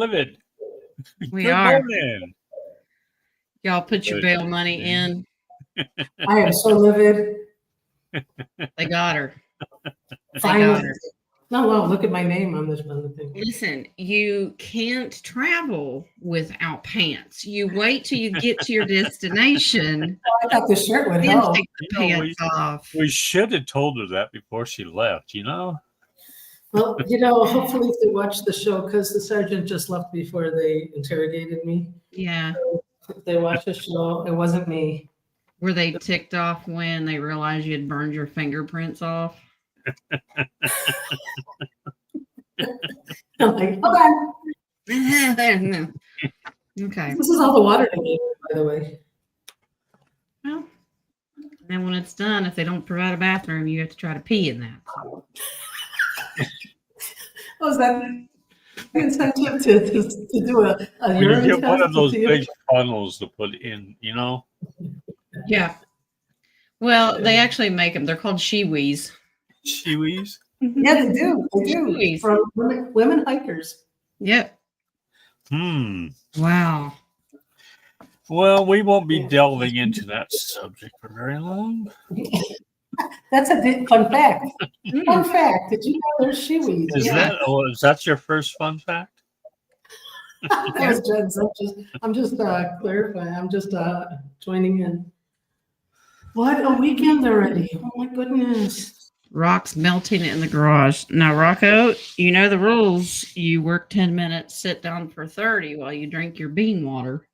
livid. We Good are. morning. Y'all put your bail money in. I am so livid. They got her. Finally. No, look at my name on this thing. Listen, you can't travel without pants. You wait till you get to your destination. I thought the shirt would Then help. take the pants off. We should have told her that before she left, Well, hopefully if they watch the show, because the sergeant just left before they interrogated me. Yeah. So if they watch the show, it wasn't me. Were they ticked off when they realized you had burned your fingerprints off? I'm like, okay. No. Okay. This is all the water they gave, by the way. Well, then when it's done, if they don't provide a bathroom, you have to try to pee in that. Was that incentive to do a We urine get one test of those to see big funnels to put in, Yeah. Well, they actually make them. They're called shiwis. Shiwis? Yeah, they do. They do. Shiwis. From women hikers. Yep. Wow. Well, we won't be delving into that subject for very long. That's a fun fact. Fun fact. Did you know there's shiwis? Is that your first fun fact? That was Jen's. I'm just clarifying. I'm just joining in. What a weekend already! Oh my goodness. Rock's melting in the garage. Now, Rocco, you know the rules. You work 10 minutes, sit down for 30 while you drink your bean water.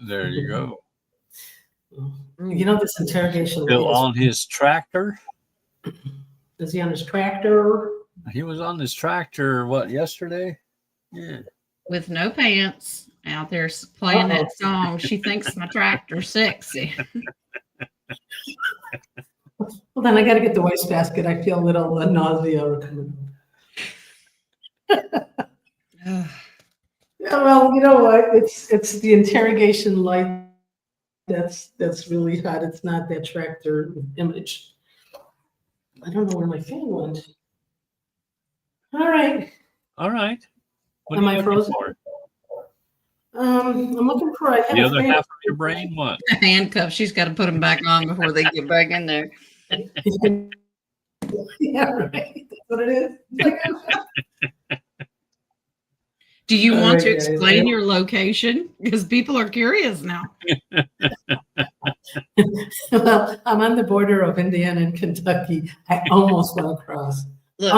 There you go. This interrogation. Still on his tractor? Is he on his tractor? He was on his tractor, yesterday? Yeah. With no pants, out there playing that song. She thinks my tractor's sexy. Well, then I got to get the wastebasket. I feel a little nausea coming. Yeah, well, you know what? It's the interrogation light that's really hot. It's not that tractor image. I don't know where my fan went. All right. What Am are I you frozen? looking for? I'm looking for The other half of your brain? What? Handcuffs. She's got to put them back on before they get back in there. Yeah, right. That's what it is. Do you want to explain your location? Because people are curious now. Well, I'm on the border of Indiana and Kentucky. I almost went across. Look,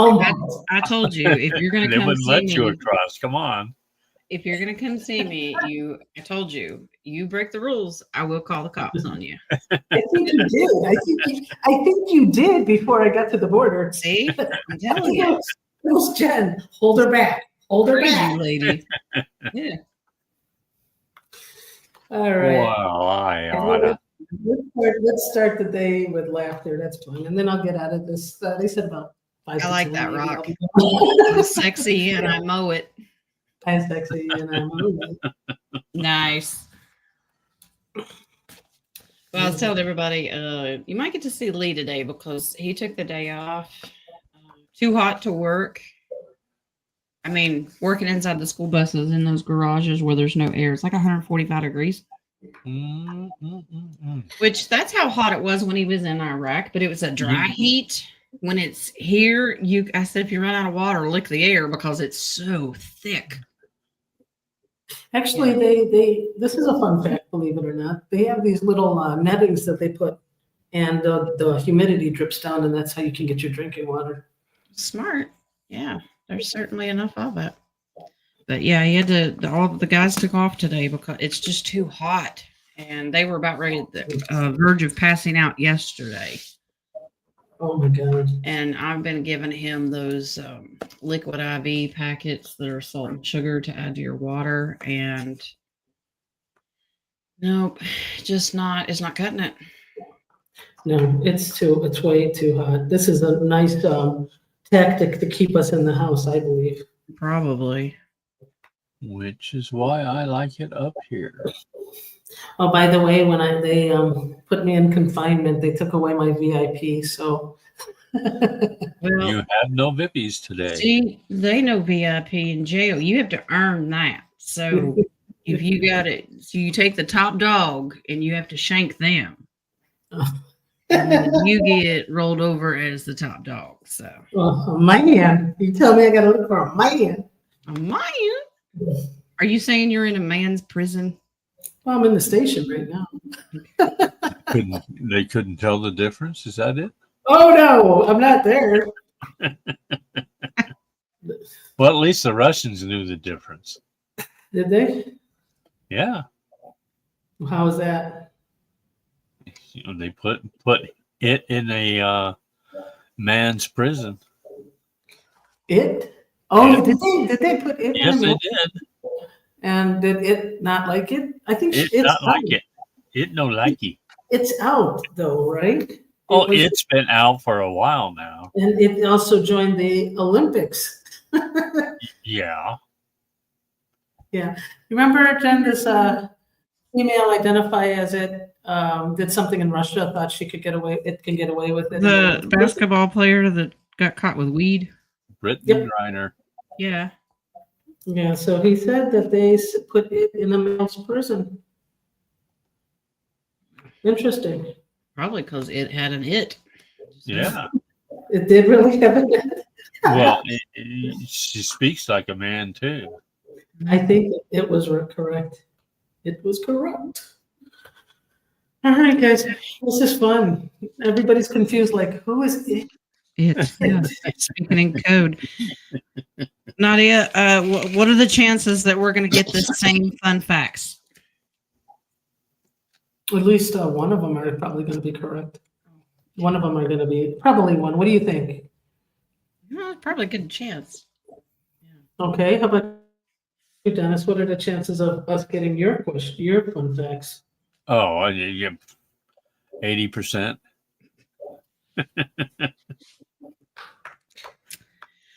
I told you, if you're going to come see let me, you across. Come on. If you're going to come see me, I told you, you break the rules, I will call the cops on you. I think you did. I think you did before I got to the border. See, I'm telling you. It was Jen. Hold her back. Hold her back, lady. Yeah. All right. Wow. Let's start the day with laughter. That's fun. And then I'll get out of this. They said about 5 I like that, Rock. I'm sexy and I mow it. I'm sexy and I mow it. Nice. Well, I was telling everybody, you might get to see Lee today because he took the day off. Too hot to work. I mean, working inside the school buses in those garages where there's no air, it's like 145 degrees. Which that's how hot it was when he was in Iraq, but it was a dry heat. When it's here, I said, if you run out of water, lick the air because it's so thick. Actually, this is a fun fact, believe it or not. They have these little nettings that they put, and the humidity drips down, and that's how you can get your drinking water. Smart. Yeah, there's certainly enough of it. But yeah, he had to, all the guys took off today because it's just too hot. And they were about ready at the verge of passing out yesterday. Oh my God. And I've been giving him those liquid IV packets that are salt and sugar to add to your water. And nope, it's not cutting it. No, it's way too hot. This is a nice tactic to keep us in the house, I believe. Probably. Which is why I like it up here. Oh, by the way, when they put me in confinement, they took away my VIP. So Well, You have no VIPs today. see, they know VIP in jail. You have to earn that. So if you got it, so you take the top dog and you have to shank them. And then you get rolled over as the top dog. So Oh, man, you tell me I got to look for a man. a man. Are you saying you're in a man's prison? Well, I'm in the station right now. They couldn't tell the difference. Is that it? Oh no, I'm not there. Well, at least the Russians knew the difference. Did they? Yeah, How was that? they put it in a man's prison. It? Oh, Yeah. did they put it Yes, in? they did. And did it not like it? I think It's it's not like out. it. It no likey. It's out though, right? Oh, was- it's been out for a while now. and it also joined the Olympics. Yeah. Remember, Jen, this female identify as it did something in Russia, thought she could get away. It can get away with it. The basketball player that got caught with weed. Brittany Yep. Griner. Yeah. Yeah, so he said that they put it in a male's prison. Interesting. Probably because it had an it. Yeah. It did really have it. Well, she speaks like a man too. I think it was correct. It was correct. All right, guys, this is fun. Everybody's confused, like, who is it? It. Yeah. It's speaking in code. Nadia, what are the chances that we're going to get the same fun facts? At least one of them are probably going to be correct. One of them are going to be probably one. What do you think? Well, probably a good chance. Okay, how about you, Dennis? What are the chances of us getting your question, your fun facts? Oh, yeah, 80%.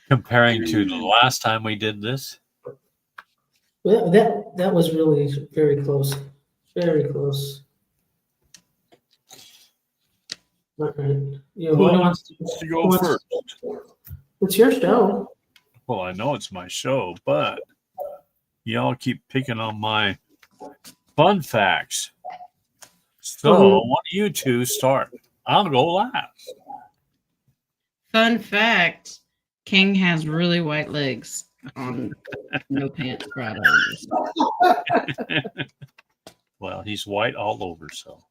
Comparing to the last time we did this. Well, that was really very close. Very close. All right. Yeah, who Well, wants to go who wants- first. It's your show. Well, I know it's my show, but y'all keep picking on my fun facts. So, Mhm. why don't you two start? I'll go last. Fun fact: King has really white legs on no pants Fridays. Well, he's white all over, so.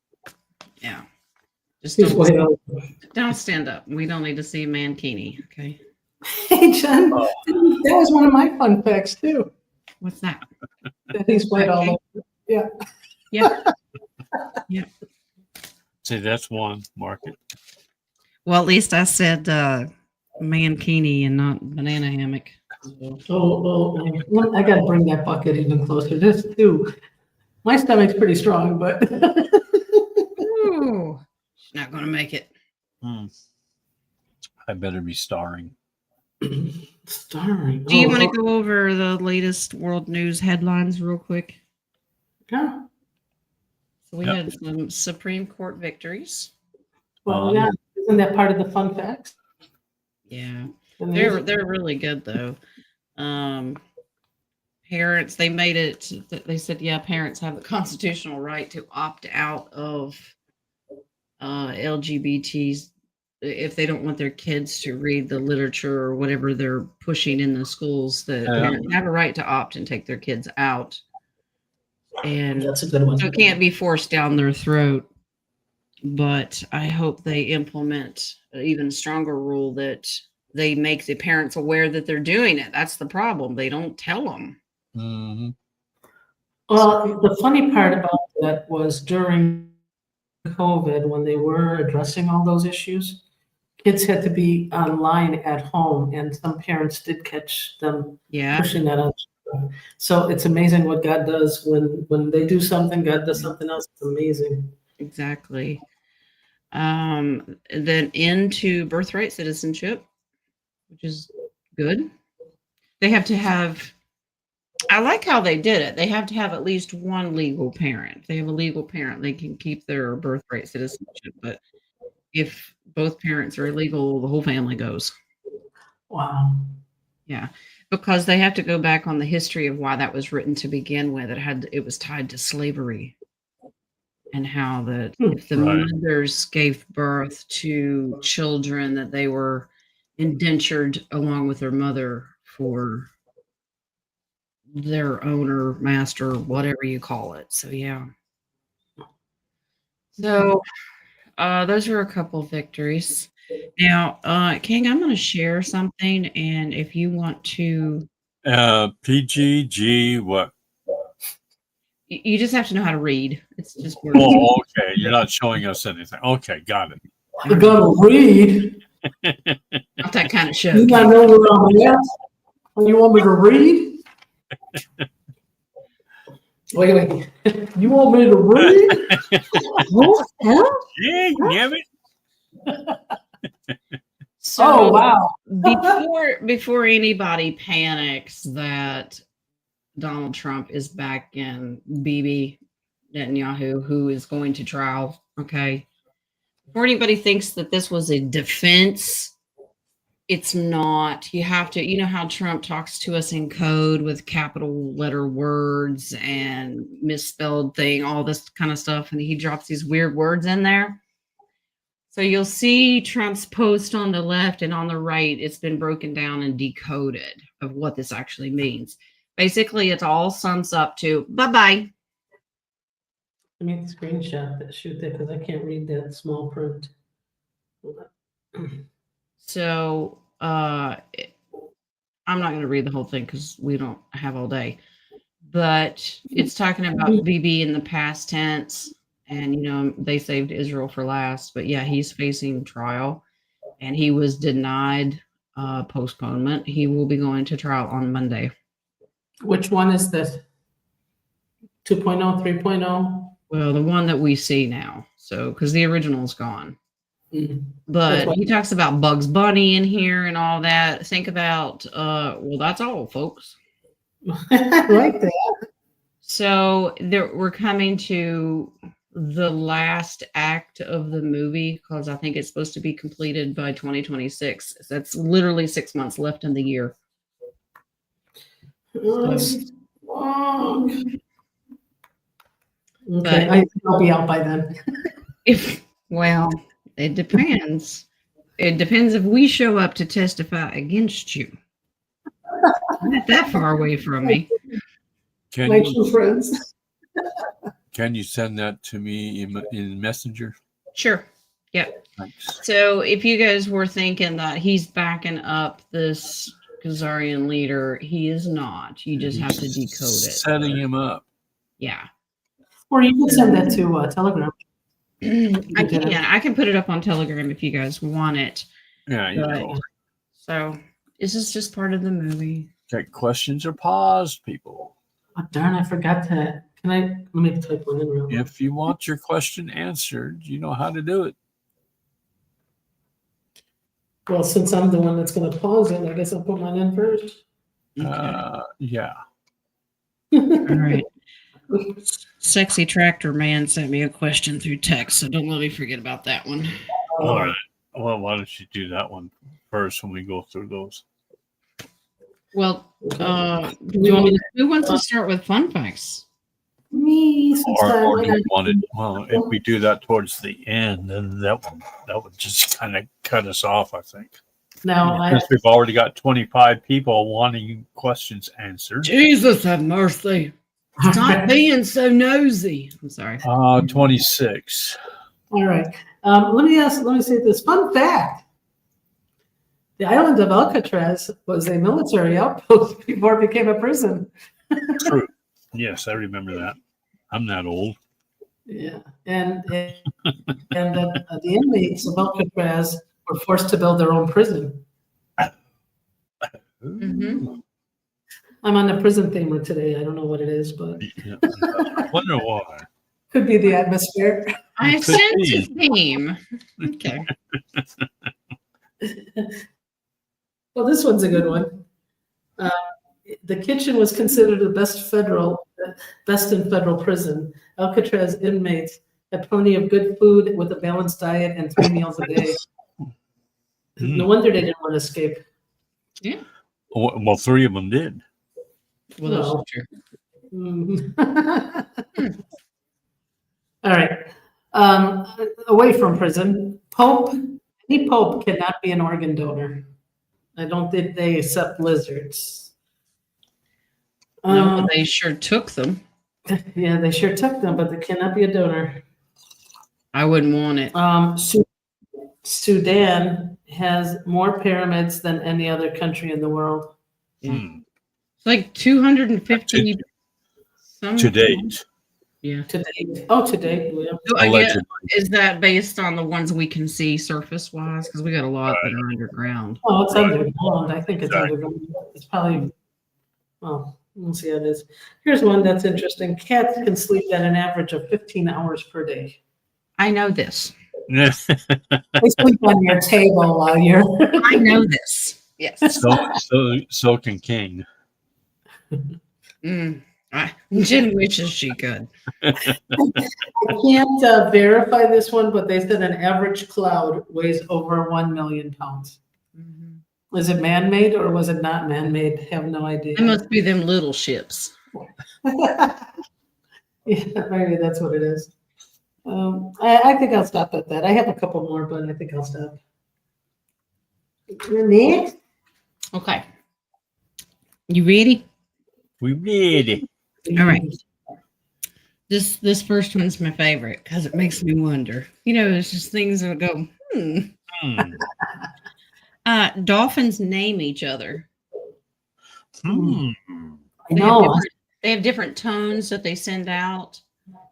Yeah. Just He's way don't, over. don't stand up. We don't need to see mankini. Okay. Hey, John, that was one of my fun facts too. What's that? That he's white all over. Yeah. See, that's one, mark it. Well, at least I said mankini and not banana hammock. Oh, I gotta bring that bucket even closer. This too. My stomach's pretty strong, but Ooh, she's not going to make it. I better be starring. starring. Do you want to go over the latest world news headlines real quick? Yeah. So we Yep. had some Supreme Court victories. Well, yeah. Isn't that part of the fun facts? Yeah, And they're really good though. Parents, they made it. They said, yeah, parents have the constitutional right to opt out of LGBTs if they don't want their kids to read the literature or whatever they're pushing in the schools. The parents have a right to opt and take their kids out, and that's a good one. so it can't be forced down their throat. But I hope they implement an even stronger rule that they make the parents aware that they're doing it. That's the problem. They don't tell them. Mm-hmm. Well, the funny part about that was during COVID, when they were addressing all those issues, kids had to be online at home, and some parents did catch them Yeah. pushing that on. So it's amazing what God does when they do something, God does something else. It's amazing. Exactly. Then into birthright citizenship, which is good. They have to have, I like how they did it. They have to have at least one legal parent. If they have a legal parent, they can keep their birthright citizenship. But if both parents are illegal, the whole family goes. Wow. Yeah, because they have to go back on the history of why that was written to begin with. It was tied to slavery, and how that if the Right. mothers gave birth to children, that they were indentured along with their mother for their owner, master, whatever you call it. So yeah. So those were a couple victories. Now, King, I'm going to share something, and if you want to, PGG, what? you just have to know how to read. It's just words. Oh, okay. You're not showing us anything. Okay, got it. You gotta read. Not that kind of show. You gotta King. know where I'm at. When you want me to read? Wait. You want me to read? What? Huh? Yeah, damn it. So, Oh, wow. before anybody panics that Donald Trump is back in Bibi Netanyahu, who is going to trial, okay? Before anybody thinks that this was a defense, it's not. You have to, you know how Trump talks to us in code with capital letter words and misspelled thing, all this kind of stuff, and he drops these weird words in there. So you'll see Trump's post on the left, and on the right, it's been broken down and decoded of what this actually means. Basically, it all sums up to bye-bye. Let me screenshot that, shoot that, because I can't read that small print. So I'm not going to read the whole thing because we don't have all day. But it's talking about Bibi in the past tense, and you know they saved Israel for last. But yeah, he's facing trial, and he was denied postponement. He will be going to trial on Monday. Which one is this? 2.0, 3.0? Well, the one that we see now. So because the original's gone. Mm. But he talks about Bugs Bunny in here and all that. Think about, well, that's all, folks. I like that. So we're coming to the last act of the movie because I think it's supposed to be completed by 2026. That's literally 6 months left in the year. Long. But Okay, I'll be out by then. Well, it depends. It depends if we show up to testify against you. Not that far away from me. My two friends. Can you send that to me in Messenger? Sure. Yep. Thanks. So if you guys were thinking that he's backing up this Khazarian leader, he is not. You just have to decode it. Setting him up. Yeah. Or you can send that to Telegram. I can put it up on Telegram if you guys want it. Yeah, you know. So this is just part of the movie. Okay, questions are paused, people. Oh, darn, I forgot to. Let me type one in real quick. If you want your question answered, you know how to do it. Well, since I'm the one that's going to pause it, I guess I'll put mine in first. Yeah. All right. Sexy Tractor Man sent me a question through text, so don't let me forget about that one. All right. Well, why don't you do that one first when we go through those? Well, who wants to start with fun facts? Me. Or do you want it? Well, if we do that towards the end, then that would just kind of cut us off, I think. Now, Since we've already got 25 people wanting questions answered. Jesus have mercy. Stop being so nosy. I'm sorry. 26. All right. Let me say this fun fact. The island of Alcatraz was a military outpost before it became a prison. True. Yes, I remember that. I'm not old. Yeah. And the inmates of Alcatraz were forced to build their own prison. Mm-hmm. I'm on the prison themer today. I don't know what it is, but Yeah. I wonder why. could be the atmosphere. I sense a theme. Okay. Well, this one's a good one. The kitchen was considered the best in federal prison. Alcatraz inmates had plenty of good food with a balanced diet and 3 meals a day. No wonder they didn't want to escape. Yeah. Well, 3 of them did. Well, that's No. true. All right. Away from prison, any pope cannot be an organ donor. I don't think they accept lizards. No, but they sure took them. Yeah, they sure took them, but they cannot be a donor. I wouldn't want it. Sudan has more pyramids than any other country in the world. Yeah. Hmm. It's like 250 To date. Yeah. To date. Oh, to date. Yeah. So I guess, Allegedly. is that based on the ones we can see surface wise? Because we got a lot that are underground. Oh, it's Right. underground. I think it's Exactly. underground. It's probably, well, we'll see how it is. Here's one that's interesting. Cats can sleep at an average of 15 hours per day. I know this. They sleep on your table while you're. I know this. Yes. so can King. Jen wishes she could. I can't verify this one, but they said an average cloud weighs over 1 million pounds. Was it man-made or was it not man-made? Have no idea. It must be them little ships. Yeah, maybe that's what it is. I think I'll stop at that. I have a couple more, but I think I'll stop. Next. Okay. You ready? We did it. All right. This first one's my favorite because it makes me wonder. You know, it's just things that go, dolphins name each other. No. They have different tones that they send out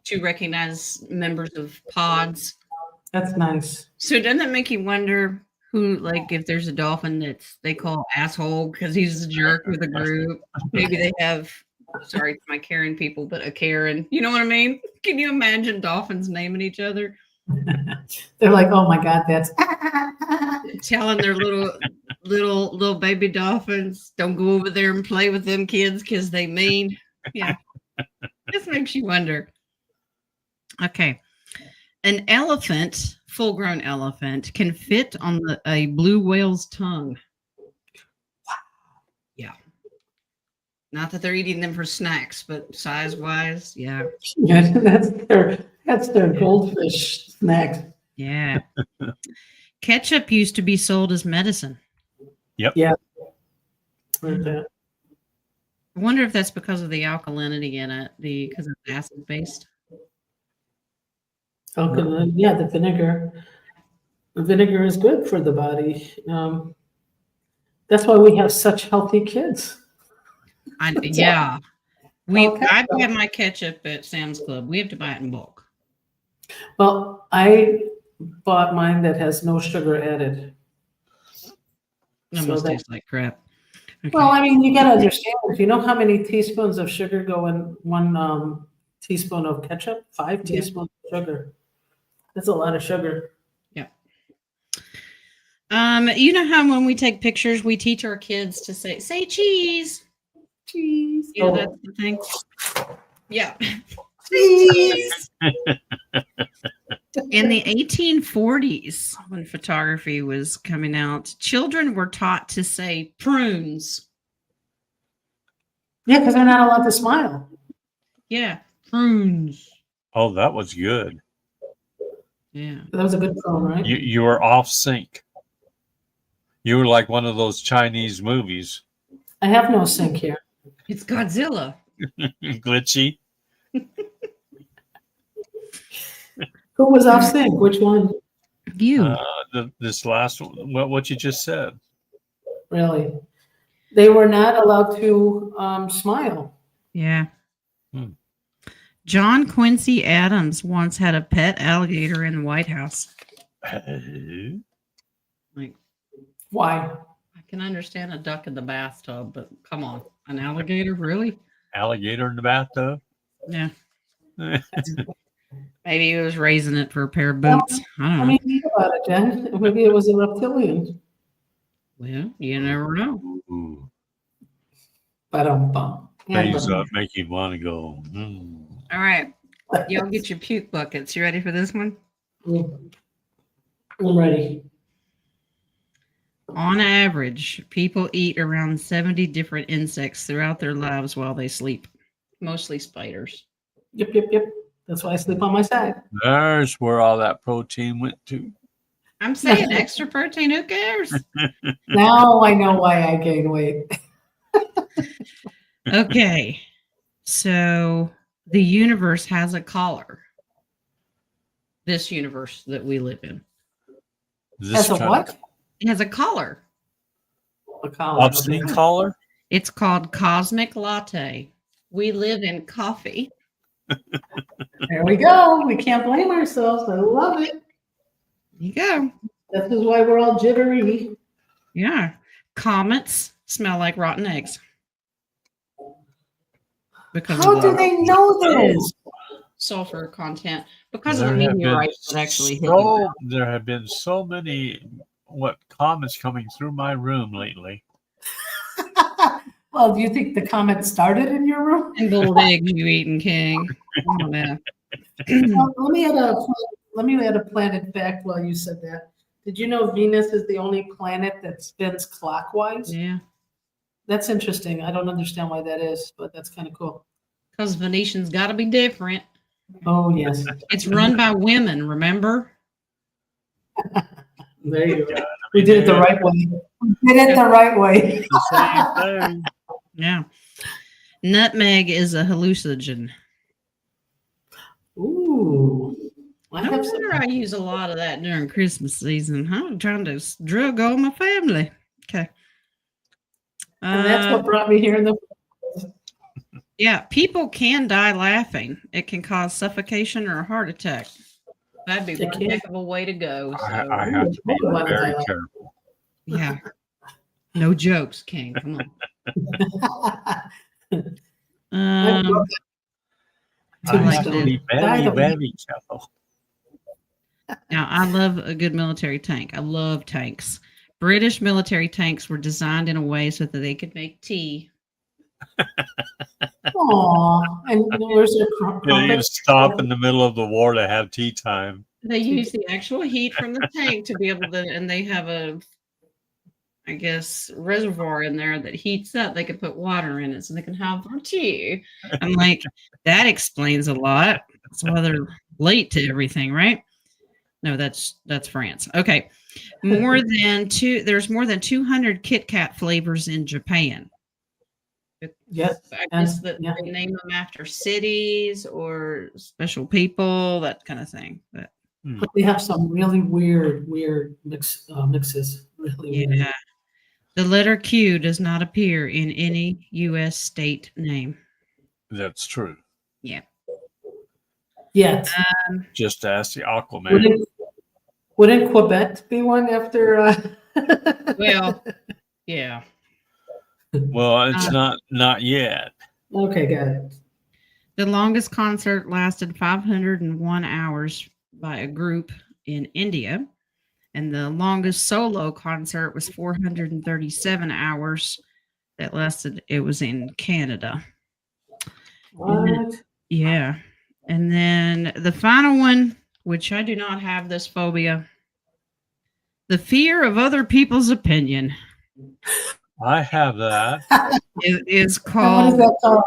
to recognize members of pods. That's nice. So doesn't that make you wonder who, like, if there's a dolphin that's they call asshole because he's a jerk with a group? Maybe they have, sorry to my Karen people, but a Karen. You know what I mean? Can you imagine dolphins naming each other? They're like, oh my God, that's Telling their little baby dolphins, don't go over there and play with them kids because they mean. Yeah. This makes you wonder. Okay. An elephant, full-grown elephant, can fit on a blue whale's tongue. Wow. Yeah. Not that they're eating them for snacks, but size-wise, yeah. yeah, that's their goldfish snack. Yeah. Ketchup used to be sold as medicine. Yeah. I wonder if that's because of the alkalinity in it, because it's acid based. Okay, yeah, the vinegar. The vinegar is good for the body. That's why we have such healthy kids. Yeah. I buy my ketchup at Sam's Club. We have to buy it in bulk. Well, I bought mine that has no sugar added. It must taste like crap. Okay. Well, I mean, you got to understand, if you know how many teaspoons of sugar go in one teaspoon of ketchup, 5 teaspoons of sugar. That's a lot of sugar. Yeah. You know how when we take pictures, we teach our kids to say cheese. Cheese. Yeah, that's the thing. Yeah. Cheese. In the 1840s, when photography was coming out, children were taught to say prunes. Yeah, because they're not allowed to smile. Yeah, prunes. Oh, that was good. Yeah. That was a good prune, right? You were off sync. You were like one of those Chinese movies. I have no sync here. It's Godzilla. Glitchy. Who was off sync? Which one? You. This last one, what you just said. Really? They were not allowed to smile. Yeah. John Quincy Adams once had a pet alligator in the White House. Like, Why? I can understand a duck in the bathtub, but come on, an alligator, really? Alligator in the bathtub? Yeah. Maybe he was raising it for a pair of boots. I don't know. I mean, think about it, Jen. Maybe it was a reptilian. Well, you never know. Ooh. Ba-dum-bum. Things make you want to go. All right. Y'all get your puke buckets. You ready for this one? I'm ready. On average, people eat around 70 different insects throughout their lives while they sleep, mostly spiders. Yep. That's why I sleep on my side. There's where all that protein went to. I'm saying extra protein, who cares? Now I know why I gain weight. Okay, so the universe has a collar. This universe that we live in. This As a kind what? of It has a collar. A collar. obscene collar. It's called Cosmic Latte. We live in coffee. There we go. We can't blame ourselves. I love it. There you go. This is why we're all jittery. Yeah. Comets smell like rotten eggs. Because How of do the they know this? sulfur content. Because of There the have been meteorites that actually hit you. so there have been so many comets coming through my room lately. Well, do you think the comet started in your room? And boiled eggs you eating, King. I don't know. Well, let me add a planet fact while you said that. Did you know Venus is the only planet that spins clockwise? Yeah. That's interesting. I don't understand why that is, but that's kind of cool. Because Venetian's got to be different. Oh, yes. It's run by women, remember? There you go. We did it the right way. We did it the right way. The same thing. Yeah. Nutmeg is a hallucinogen. Ooh. I No have some. wonder I use a lot of that during Christmas season. I'm trying to drug all my family. Okay. And that's what brought me here in the. Yeah, people can die laughing. It can cause suffocation or a heart attack. That'd be It one can. heck of a way to go. So, I have to be very careful. yeah. No jokes, King. Come on. I I like have to this. be very, very careful. Now, I love a good military tank. I love tanks. British military tanks were designed in a way so that they could make tea. Aw, and where's your You crumpet? stop in the middle of the war to have tea time. They use the actual heat from the tank to be able to, and they have a, I guess, reservoir in there that heats up. They could put water in it so they can have their tea. I'm like, that explains a lot. That's why they're late to everything, right? No, that's France. Okay. There's more than 200 Kit Kat flavors in Japan. Yes. I guess that Yeah. they name them after cities or special people, that kind of thing. But But they have some really weird mixes. Really weird. yeah. The letter Q does not appear in any U.S. state name. That's true. Yeah. Yet. Just ask the Aquaman. Wouldn't Quebec be one after? Well, yeah. Well, it's not yet. Okay, got it. The longest concert lasted 501 hours by a group in India, and the longest solo concert was 437 hours. That lasted. It was in Canada. What? Yeah. And then the final one, which I do not have this phobia, the fear of other people's opinion. I have that. It is And what is called that called?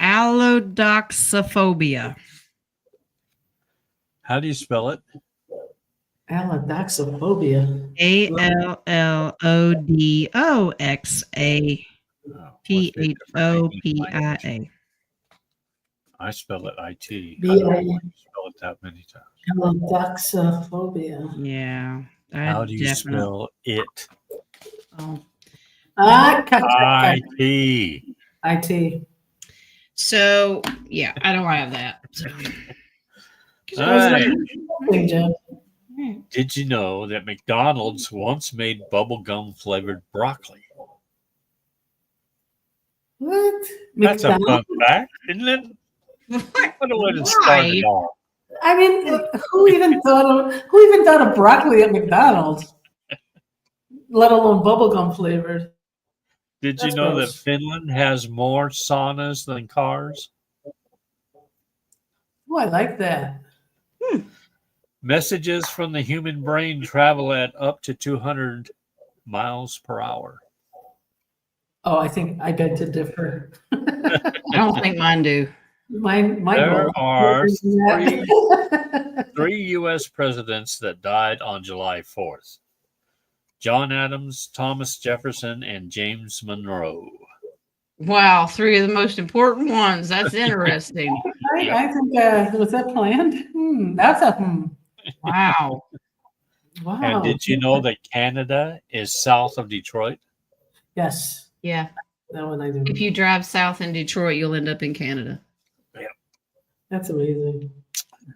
allodoxophobia. How do you spell it? Allodoxophobia. ALLODOXAPHOPIA. I spell it IT. B- I don't know why you spell it that many times. Allodoxophobia. Yeah. How do you spell it? Oh. IT. IT. So, yeah, I don't have that. So. Hey, Hey, Jeff. did you know that McDonald's once made bubblegum flavored broccoli? What? That's a fun McDonald's? fact, isn't it? What a way to start Why? it off. I mean, who even thought of broccoli at McDonald's? Let alone bubblegum flavored. Did you That's know gross. that Finland has more saunas than cars? What? Oh, I like that. Messages from the human brain travel at up to 200 miles per hour. Oh, I think I beg to differ. I don't think mine do. My There goal. are That. three U.S. presidents that died on July 4th. John Adams, Thomas Jefferson, and James Monroe. Wow, three of the most important ones. That's interesting. I think was that planned? That's a Wow. wow. And did you know that Canada is south of Detroit? Yes, Yeah. that one I do. If you drive south in Detroit, you'll end up in Canada. That's amazing.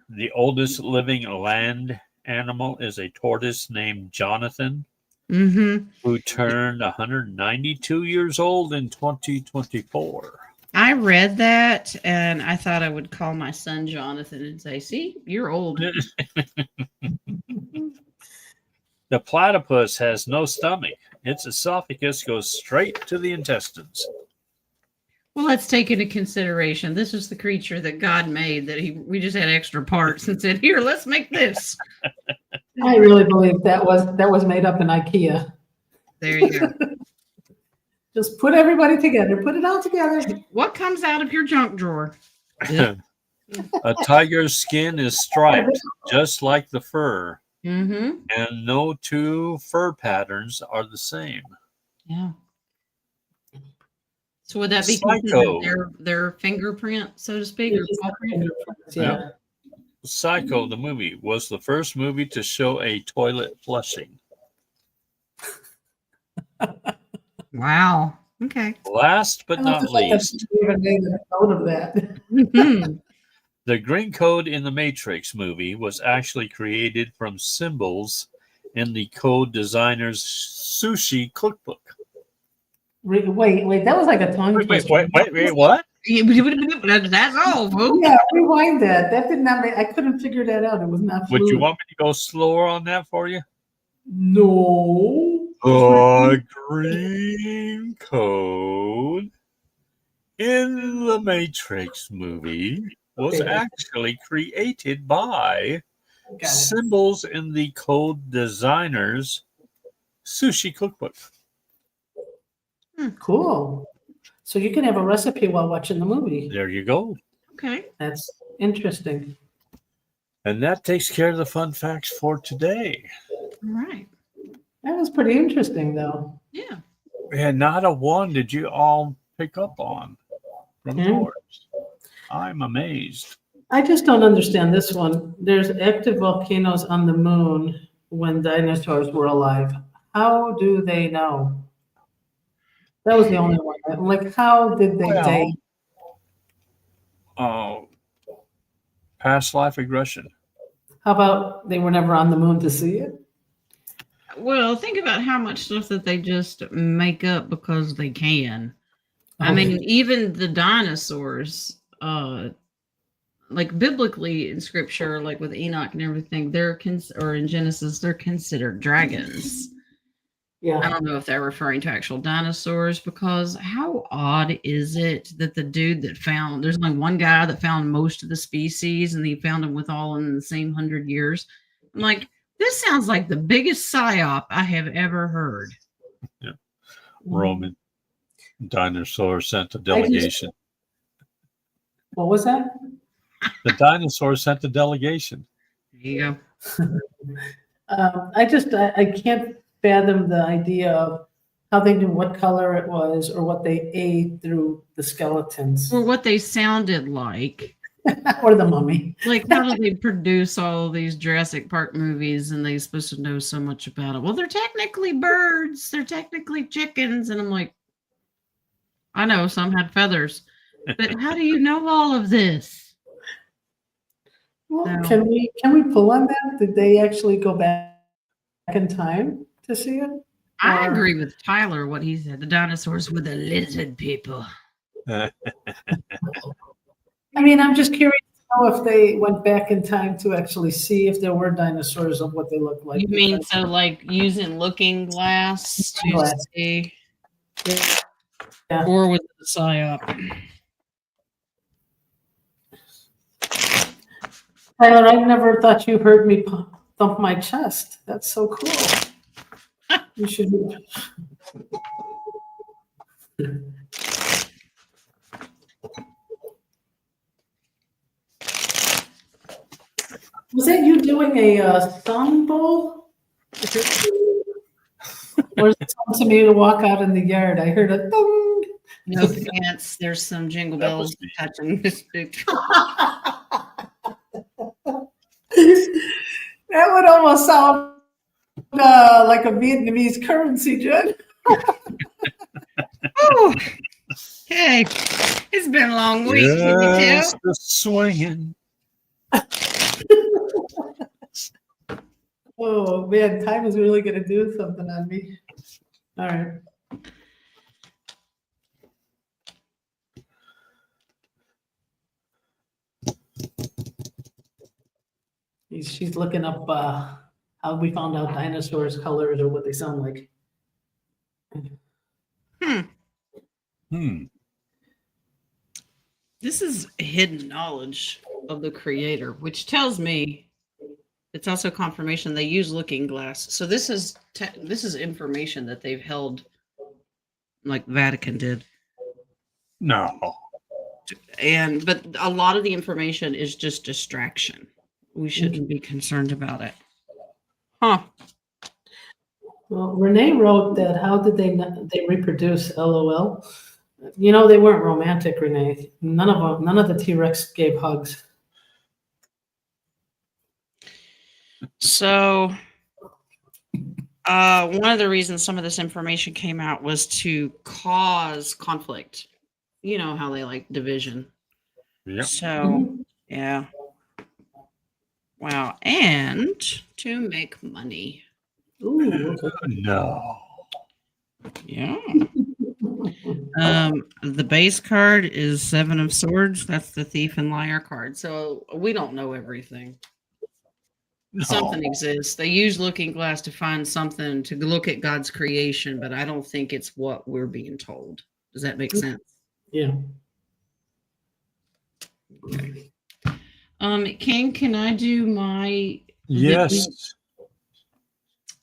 The oldest living land animal is a tortoise named Jonathan, Mm-hmm. who turned 192 years old in 2024. I read that and I thought I would call my son Jonathan and say, see, you're old. The platypus has no stomach. Its esophagus goes straight to the intestines. Well, let's take into consideration this is the creature that God made that we just had extra parts and said, here, let's make this. I really believe that was made up in IKEA. There you go. Just put everybody together. Put it all together. What comes out of your junk drawer? A tiger's skin is striped, just like the fur, Mm-hmm. and no two fur patterns are the same. Yeah. So would that be Psycho. considered their fingerprint, so to speak, or paw print? Yeah. Psycho, the movie, was the first movie to show a toilet flushing. Wow. Okay. Last but not least, Even made a note of that. Mhm. the green code in the Matrix movie was actually created from symbols in the code designer's sushi cookbook. Wait, that was like a tongue twister. Wait, what? That's all, folks. Yeah, rewind that. That did not make. I couldn't figure that out. It was not. Would you fluid. want me to go slower on that for you? No. The green code in the Matrix movie was Okay. actually created by Got it. symbols in the code designer's sushi cookbook. Cool. So you can have a recipe while watching the movie. There you go. Okay. That's interesting. And that takes care of the fun facts for today. All right. That was pretty interesting, though. Yeah. And not a one did you all pick up on from yours. I'm amazed. I just don't understand this one. There's active volcanoes on the moon when dinosaurs were alive. How do they know? That was the only one. Like, how did they Well, date? Past life regression. How about they were never on the moon to see it? Well, think about how much stuff that they just make up because they can. I Okay. mean, even the dinosaurs, like biblically in scripture, like with Enoch and everything, or in Genesis, they're considered dragons. I Yeah. don't know if they're referring to actual dinosaurs, because how odd is it that the dude that there's only one guy that found most of the species and he found them with all in the same 100 years. I'm like, this sounds like the biggest psyop I have ever heard. Yeah. Roman dinosaur sent a delegation. What was that? The dinosaur sent a delegation. There you go. I can't fathom the idea of how they knew what color it was or what they ate through the skeletons Or what they sounded like. or the mummy. Like, how do they produce all of these Jurassic Park movies and they're supposed to know so much about it? Well, they're technically birds. They're technically chickens. And I'm like, I know some had feathers, but how do you know all of this? Well, No. can we pull on that? Did they actually go back in time to see it? I Or- agree with Tyler, what he said. The dinosaurs were the lizard people. I mean, I'm just curious to know if they went back in time to actually see if there were dinosaurs of what they look like. You mean so like using looking glass to Glass. see? Yeah. Or with the psyop? Tyler, I never thought you heard me thump my chest. That's so cool. You should. Was that you doing a sun bowl? Or is it time to me to walk out in the yard? I heard a dong. No pants. There's some jingle That bells was me. touching this big. That would almost sound like a Vietnamese currency, Jen. Oh, hey, it's been a long week. Can you Yes, tell? the swinging. Oh man, time is really gonna do something on me. All right. She's looking up how we found out dinosaurs' colors or what they sound like. This is hidden knowledge of the creator, which tells me it's also confirmation they use looking glass. So this is information that they've held, like Vatican did. No. But a lot of the information is just distraction. We shouldn't be concerned about it. Huh. Well, Renee wrote that. How did they reproduce? LOL. You know, they weren't romantic, Renee. None of the T-Rex gave hugs. So one of the reasons some of this information came out was to cause conflict. You know how they like division. Yep. So yeah. Wow. And to make money. Ooh, okay. No. Yeah. The base card is 7 of Swords. That's the Thief and Liar card. So we don't know everything. No. Something exists. They use looking glass to find something to look at God's creation, but I don't think it's what we're being told. Does that make sense? Yeah. Okay. King, can I do my Yes.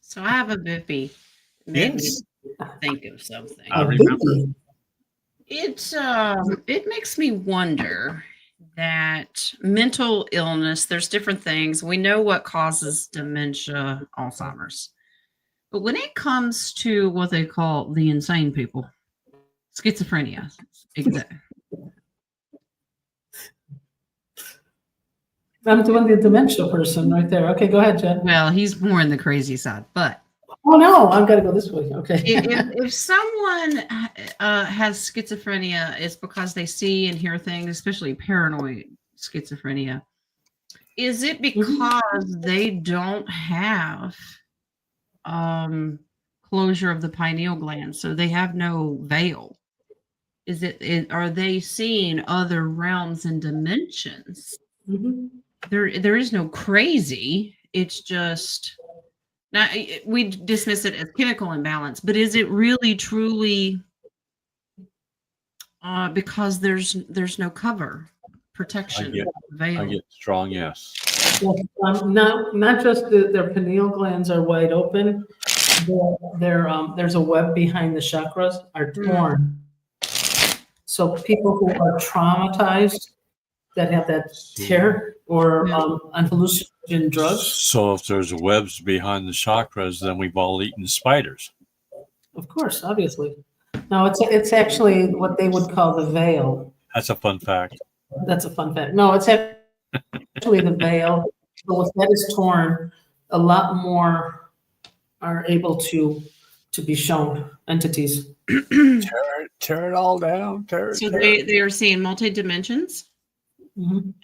So I have a bippy. Made me Yes. think of something. I remember. It makes me wonder that mental illness, there's different things. We know what causes dementia, Alzheimer's. But when it comes to what they call the insane people, schizophrenia, exactly. I'm doing the dementia person right there. Okay, go ahead, Jen. Well, he's more in the crazy side, but Oh no, I've got to go this way. Okay. if someone has schizophrenia, it's because they see and hear things, especially paranoid schizophrenia. Is it because they don't have closure of the pineal gland, so they have no veil? Are they seeing other realms and dimensions? There is no crazy. It's just now we dismiss it as chemical imbalance, but is it really truly because there's no cover protection veil? I get strong yes. Not just their pineal glands are wide open. There's a web behind the chakras are torn. So people who are traumatized that have that tear or on hallucinogen drugs. So if there's webs behind the chakras, then we've all eaten spiders. Of course, obviously. No, it's actually what they would call the veil. That's a fun fact. That's a fun fact. No, it's actually the veil. So if that is torn, a lot more are able to be shown entities. Tear it all down. So they are seeing multi dimensions,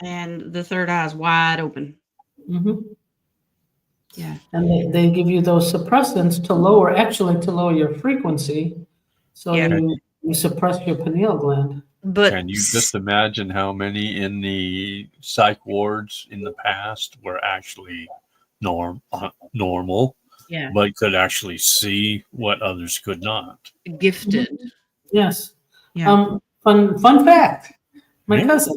and the third eye is wide open. Yeah, and they give you those suppressants to lower your frequency, so you suppress your pineal gland. But can you just imagine how many in the psych wards in the past were actually normal? Yeah, but could actually see what others could not. Gifted. Yes. Yeah. Fun fact. My cousin,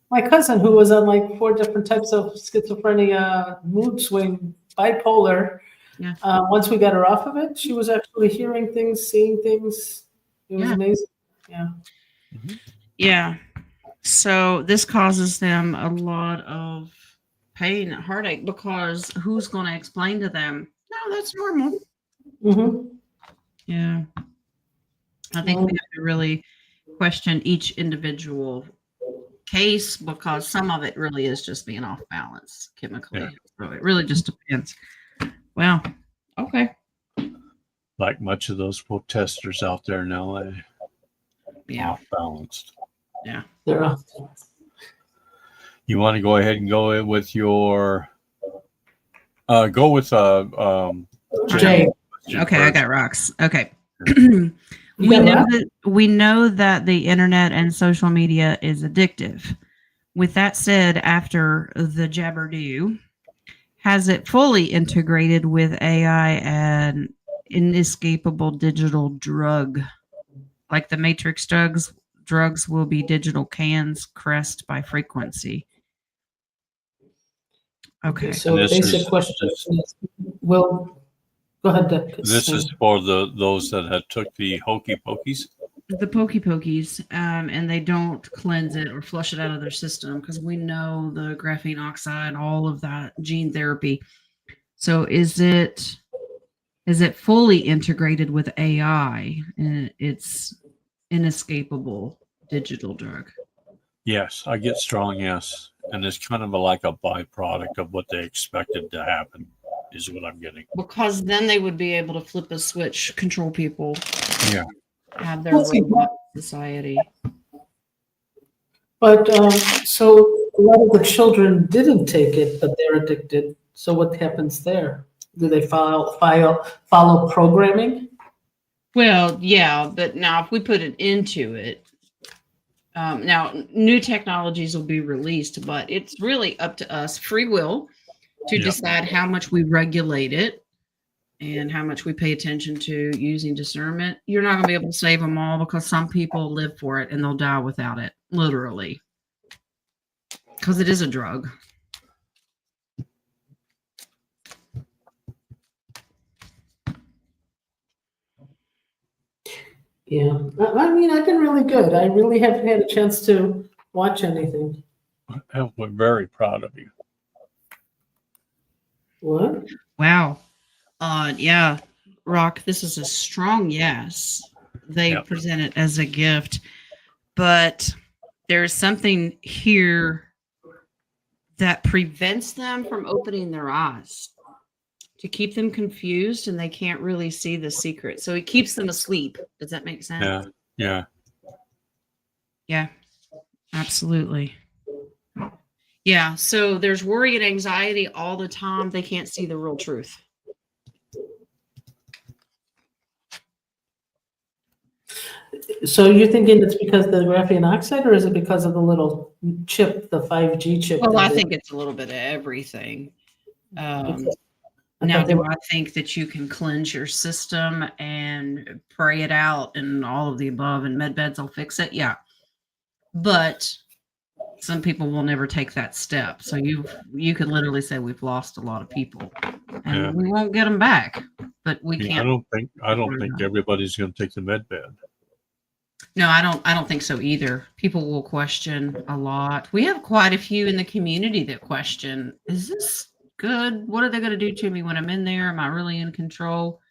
My cousin, who was on like 4 different types of schizophrenia, mood swing, bipolar, Yeah. once we got her off of it, she was actually hearing things, seeing things. It was Yeah. amazing. Yeah. Yeah. So this causes them a lot of pain and heartache because who's going to explain to them, no, that's normal. Mm-hmm. Yeah. I think we have to really question each individual case because some of it really is just being off balance chemically. Yeah. So it really just depends. Well, okay. Like much of those protesters out there in LA, Yeah. off balanced. Yeah. They're off. You want to go ahead and go in with your go with Jay. Okay, I got rocks. Okay. You got we know that the internet and social media is addictive. With that said, after the Jabberdoo, has it fully integrated with AI and inescapable digital drug? Like the Matrix drugs will be digital cans crest by frequency. Okay. So And this basic is- question this- is, well, go ahead, Dick. This is for those that had took the hokey pokies. The pokey pokies, and they don't cleanse it or flush it out of their system because we know the graphene oxide, all of that gene therapy. So is it fully integrated with AI and it's inescapable digital drug? Yes, I get strong yes, and it's kind of like a byproduct of what they expected to happen, is what I'm getting. Because then they would be able to flip a switch, control people, Yeah. have their robot society. But so a lot of the children didn't take it, but they're addicted. So what happens there? Do they follow programming? Well, yeah, but now if we put it into it, now new technologies will be released, but it's really up to us, free will, to Yeah. decide how much we regulate it and how much we pay attention to using discernment. You're not going to be able to save them all because some people live for it and they'll die without it, literally, because it is a drug. Yeah. I mean, I've been really good. I really haven't had a chance to watch anything. We're very proud of you. What? Wow. Yeah, Rock, this is a strong yes. They Yep. present it as a gift, but there's something here that prevents them from opening their eyes to keep them confused and they can't really see the secret. So it keeps them asleep. Does that make sense? Yeah. Yeah. Yeah, absolutely. Yeah, so there's worry and anxiety all the time. They can't see the real truth. So you're thinking it's because of the graphene oxide, or is it because of the little chip, the 5G chip? Well, that I they- think it's a little bit of everything. Okay. Now, thought they do were- I think that you can cleanse your system and pray it out and all of the above and med beds will fix it? Yeah. But some people will never take that step. So you could literally say we've lost a lot of people and Yeah. we won't get them back. But we Yeah, can't. I don't think everybody's going to take the med bed. No, I don't think so either. People will question a lot. We have quite a few in the community that question, is this good? What are they going to do to me when I'm in there? Am I really in control?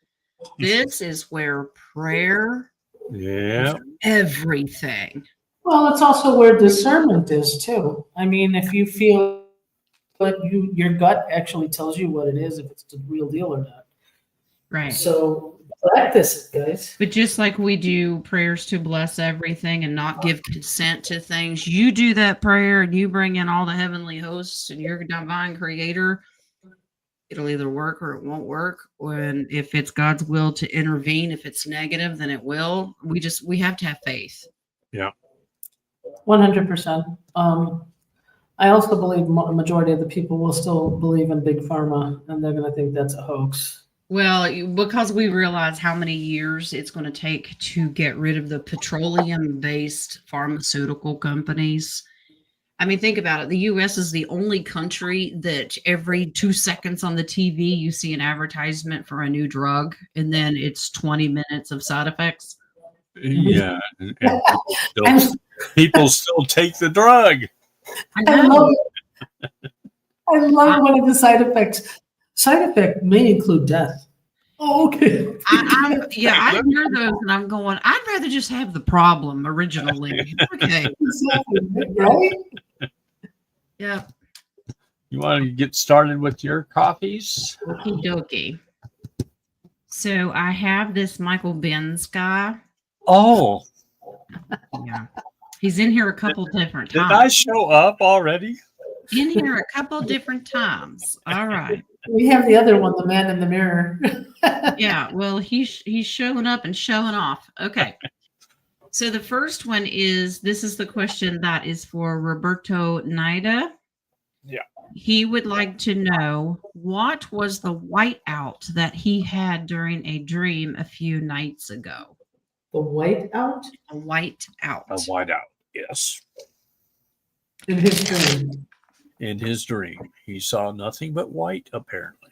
This is where prayer Yeah. is everything. Well, it's also where discernment is too. I mean, if you feel like your gut actually tells you what it is, if it's the real deal or not. Right. So practice it, guys. But just like we do prayers to bless everything and not give consent to things, you do that prayer and you bring in all the heavenly hosts and your divine creator, it'll either work or it won't work. And if it's God's will to intervene, if it's negative, then it will. We have to have faith. 100%. I also believe a majority of the people will still believe in big pharma, and they're going to think that's a hoax. Well, because we realize how many years it's going to take to get rid of the petroleum-based pharmaceutical companies. I mean, think about it. The US is the only country that every 2 seconds on the TV you see an advertisement for a new drug, and then it's 20 minutes of side effects. Yeah, and I'm, people still take the drug. I I know. love I love one of the side effects. Side effect may include death. Oh, okay. I hear those and I'm going, I'd rather just have the problem originally. Okay. Exactly, right? Yeah. You want to get started with your coffees? Okie dokie. So I have this Michael Benz guy. Oh, Yeah. He's in here a couple different did I times. show up already? In here a couple different times. All right. We have the other one, the man in the mirror. Yeah. Well, he's showing up and showing off. Okay. So the first one is this is the question that is for Roberto Naida. Yeah. He would like to know what was the whiteout that he had during a dream a few nights ago. The white out A whiteout. A whiteout, yes. in his dream. In his dream, he saw nothing but white, apparently.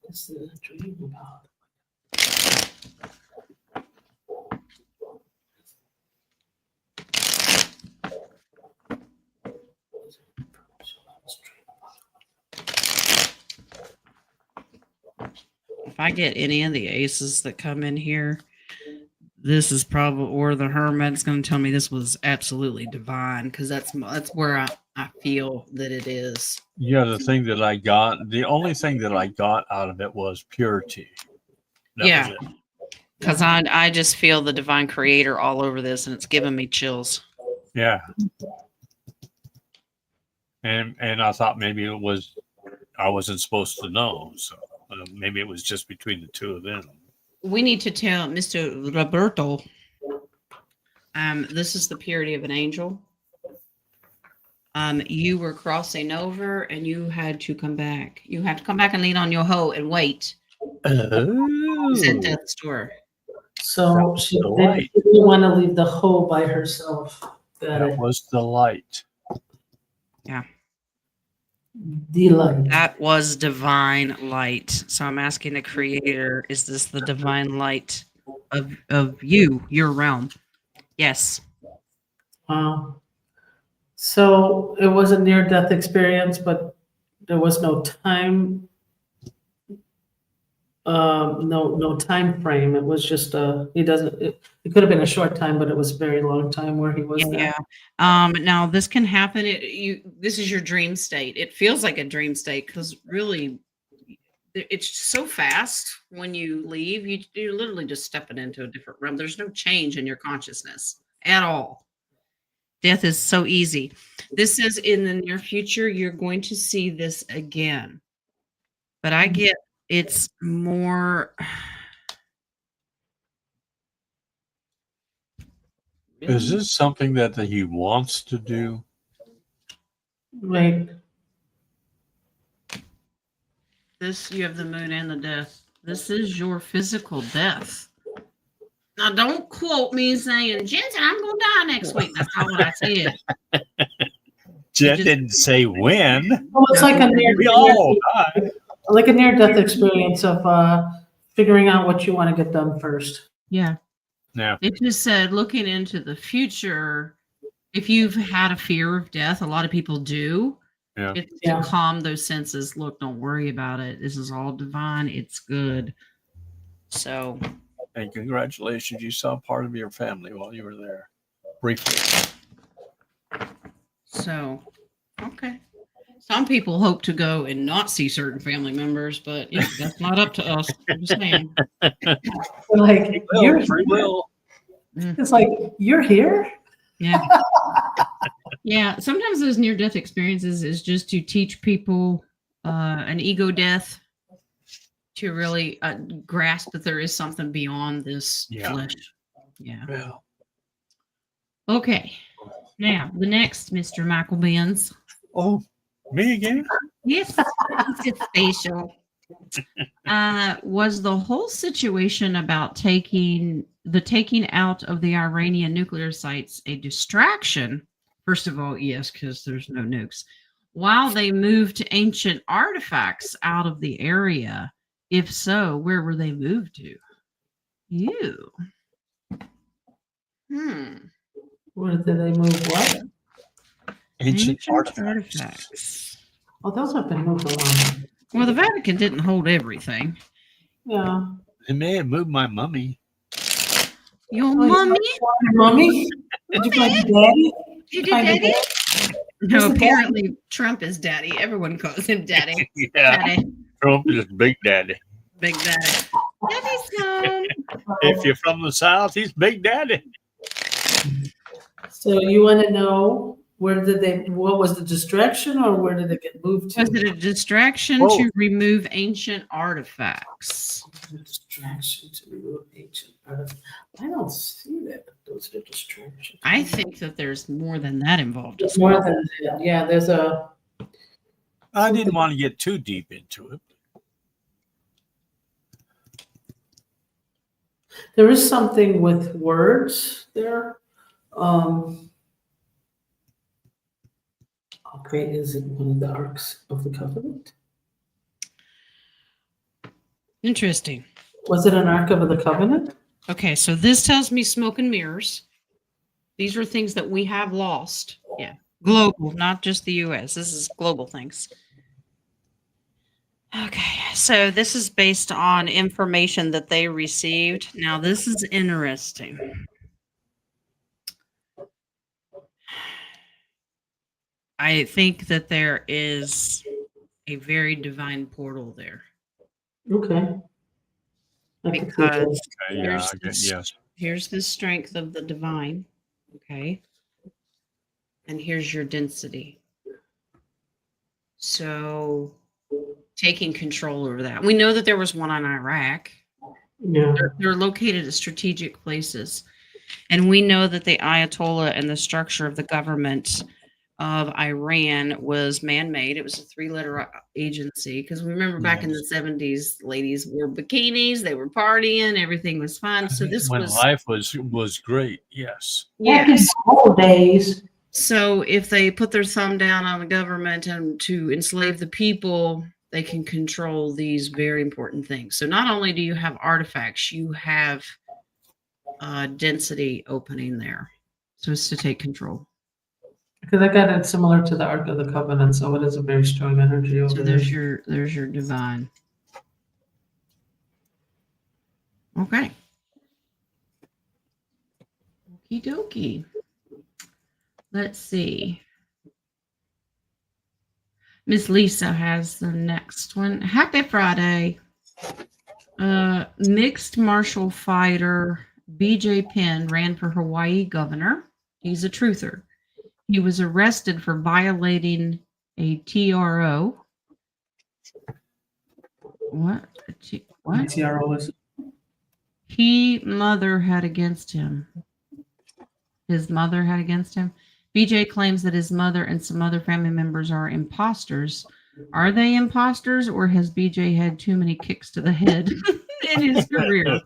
What's the dream about? If I get any of the aces that come in here, this is probably, or the hermit's going to tell me this was absolutely divine because that's where I feel that it is. Yeah, the only thing that I got out of it was purity. That Yeah. was it. Because I just feel the divine creator all over this and it's giving me chills. Yeah. And I thought maybe I wasn't supposed to know. So maybe it was just between the two of them. We need to tell Mr. Roberto, this is the purity of an angel. You were crossing over and you had to come back. You have to come back and lean on your hoe and wait. It's at death's door. So she the light. didn't want to leave the hoe by herself. Got That it. was the light. The light. That was divine light. So I'm asking the creator, is this the divine light of you, your realm? Yes. Wow. So it was a near-death experience, but there was no time. No time frame. It was just it could have been a short time, but it was a very long time where he was there. Yeah. Now this can happen. This is your dream state. It feels like a dream state because really it's so fast when you leave. You're literally just stepping into a different realm. There's no change in your consciousness at all. Death is so easy. This says in the near future, you're going to see this again. But I get it's more. Is this something that he wants to do? Right. This, you have the moon and the death. This is your physical death. Now, don't quote me saying, Jensen, I'm going to die next week. That's not what I said. Jen didn't say when. Well, it's like a We all die. near-death experience of figuring out what you want to get done first. Yeah. Yeah. It just said looking into the future. If you've had a fear of death, a lot of people do. Yeah. It's Yeah. to calm those senses. Look, don't worry about it. This is all divine. It's good. So. And congratulations, you saw part of your family while you were there. Briefly. So, okay. Some people hope to go and not see certain family members, but yeah, that's not up to us. I'm just saying. Like you're Free will. It's like you're here. Yeah. Yeah. Sometimes those near-death experiences is just to teach people an ego death, to really grasp that there is something beyond this flesh. Yeah. Well. Okay. Now, the next Mr. Michael Benz. Oh, me again? Yes, it's special. Was the whole situation about taking out of the Iranian nuclear sites a distraction? First of all, yes, because there's no nukes. While they moved ancient artifacts out of the area, if so, where were they moved to? You. Where did they move what? Ancient artifacts. artifacts. Oh, those have been moved around. Well, the Vatican didn't hold everything. Yeah. They may have moved my mummy. Your Oh, mummy? Your mommy? Did you find your daddy? Did Find your your daddy? dad? No, Who's the apparently Trump is daddy. Everyone calls him daddy. Yeah, Daddy. Trump is Big Daddy. Big daddy. Daddy's home. If you're from the South, he's Big Daddy. So you want to know what was the distraction or where did it get moved to? Was it a distraction Whoa. to remove ancient artifacts? A distraction to remove ancient artifacts. I don't see that. Those are distractions. I think that there's more than that involved. As More well. than that. Yeah, there's a. I didn't want to get too deep into it. There is something with words there. Okay, is it one of the arcs of the covenant? Interesting. Was it an ark of the covenant? Okay, so this tells me smoke and mirrors. These are things that we have lost. Yeah. Global, not just the US. This is global things. Okay, so this is based on information that they received. Now, this is interesting. I think that there is a very divine portal there. Okay. I could see Because that. Yeah, Here's I guess, this- yes. here's the strength of the divine. Okay. And here's your density. So taking control over that. We know that there was one on Iraq. Yeah. They're located at strategic places. And we know that the Ayatollah and the structure of the government of Iran was man-made. It was a three-letter agency. Because remember back in the 70s, ladies wore bikinis, they were partying, everything was fun. So this When was life was great, yes. Back in the old days. So if they put their thumb down on the government and to enslave the people, they can control these very important things. So not only do you have artifacts, you have density opening there. So it's to take control. Because I got it similar to the Ark of the Covenant, so it is a very strong energy over So there. there's your divine. Okay. Okie dokie. Let's see. Miss Lisa has the next one. Happy Friday. Mixed martial fighter BJ Penn ran for Hawaii governor. He's a truther. He was arrested for violating a TRO. What? What? TRO is Mother had against him. His mother had against him. BJ claims that his mother and some other family members are imposters. Are they imposters, or has BJ had too many kicks to the head in his career?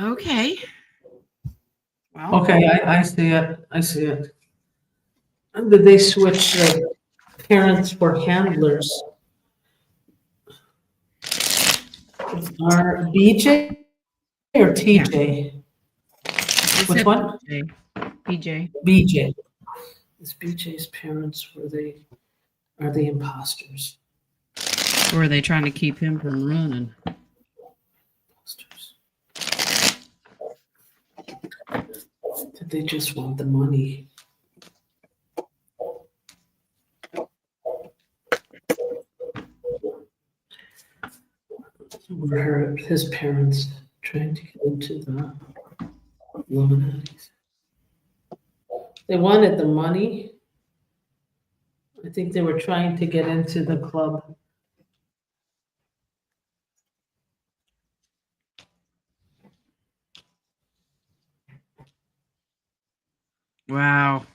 Okay. Well, okay. I see it. I see it. And did they switch the parents for handlers? Are BJ or TJ? it Which said one? BJ. BJ. Is BJ's parents are they imposters? Or are they trying to keep him from running? Imposters. Did they just want the money? Were his parents trying to get into the Illuminati? They wanted the money. I think they were trying to get into the club. Wow.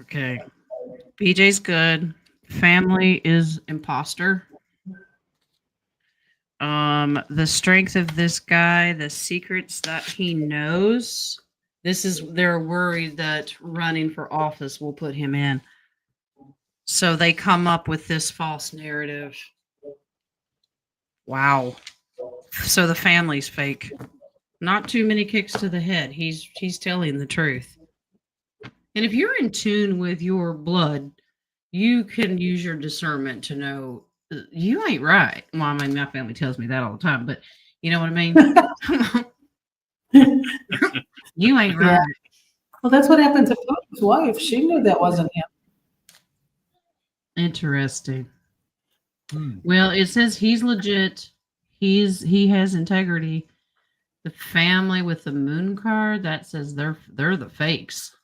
Okay. BJ's good. family is imposter. The strength of this guy, the secrets that he knows. They're worried that running for office will put him in. So they come up with this false narrative. Wow. So the family's fake. Not too many kicks to the head. He's telling the truth. And if you're in tune with your blood, you can use your discernment to know you ain't right. Well, I mean, my family tells me that all the time, but you know what I mean? You ain't right. Yeah. Well, that's what happened to Putin's wife. She knew that wasn't him. Interesting. Well, it says he's legit. He has integrity. The family with the moon card, that says they're the fakes.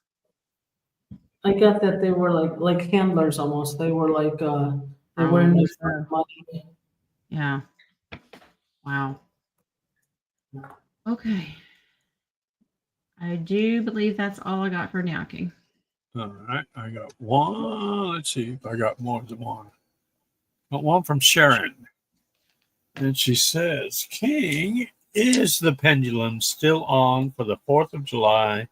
I got that they were like handlers almost. They were like they were in this for money. Yeah. Wow. Okay. I do believe that's all I got for knocking. All right. I got one. Let's see if I got more than one. Got one from Sharon. And she says, King, is the pendulum still on for the 4th of July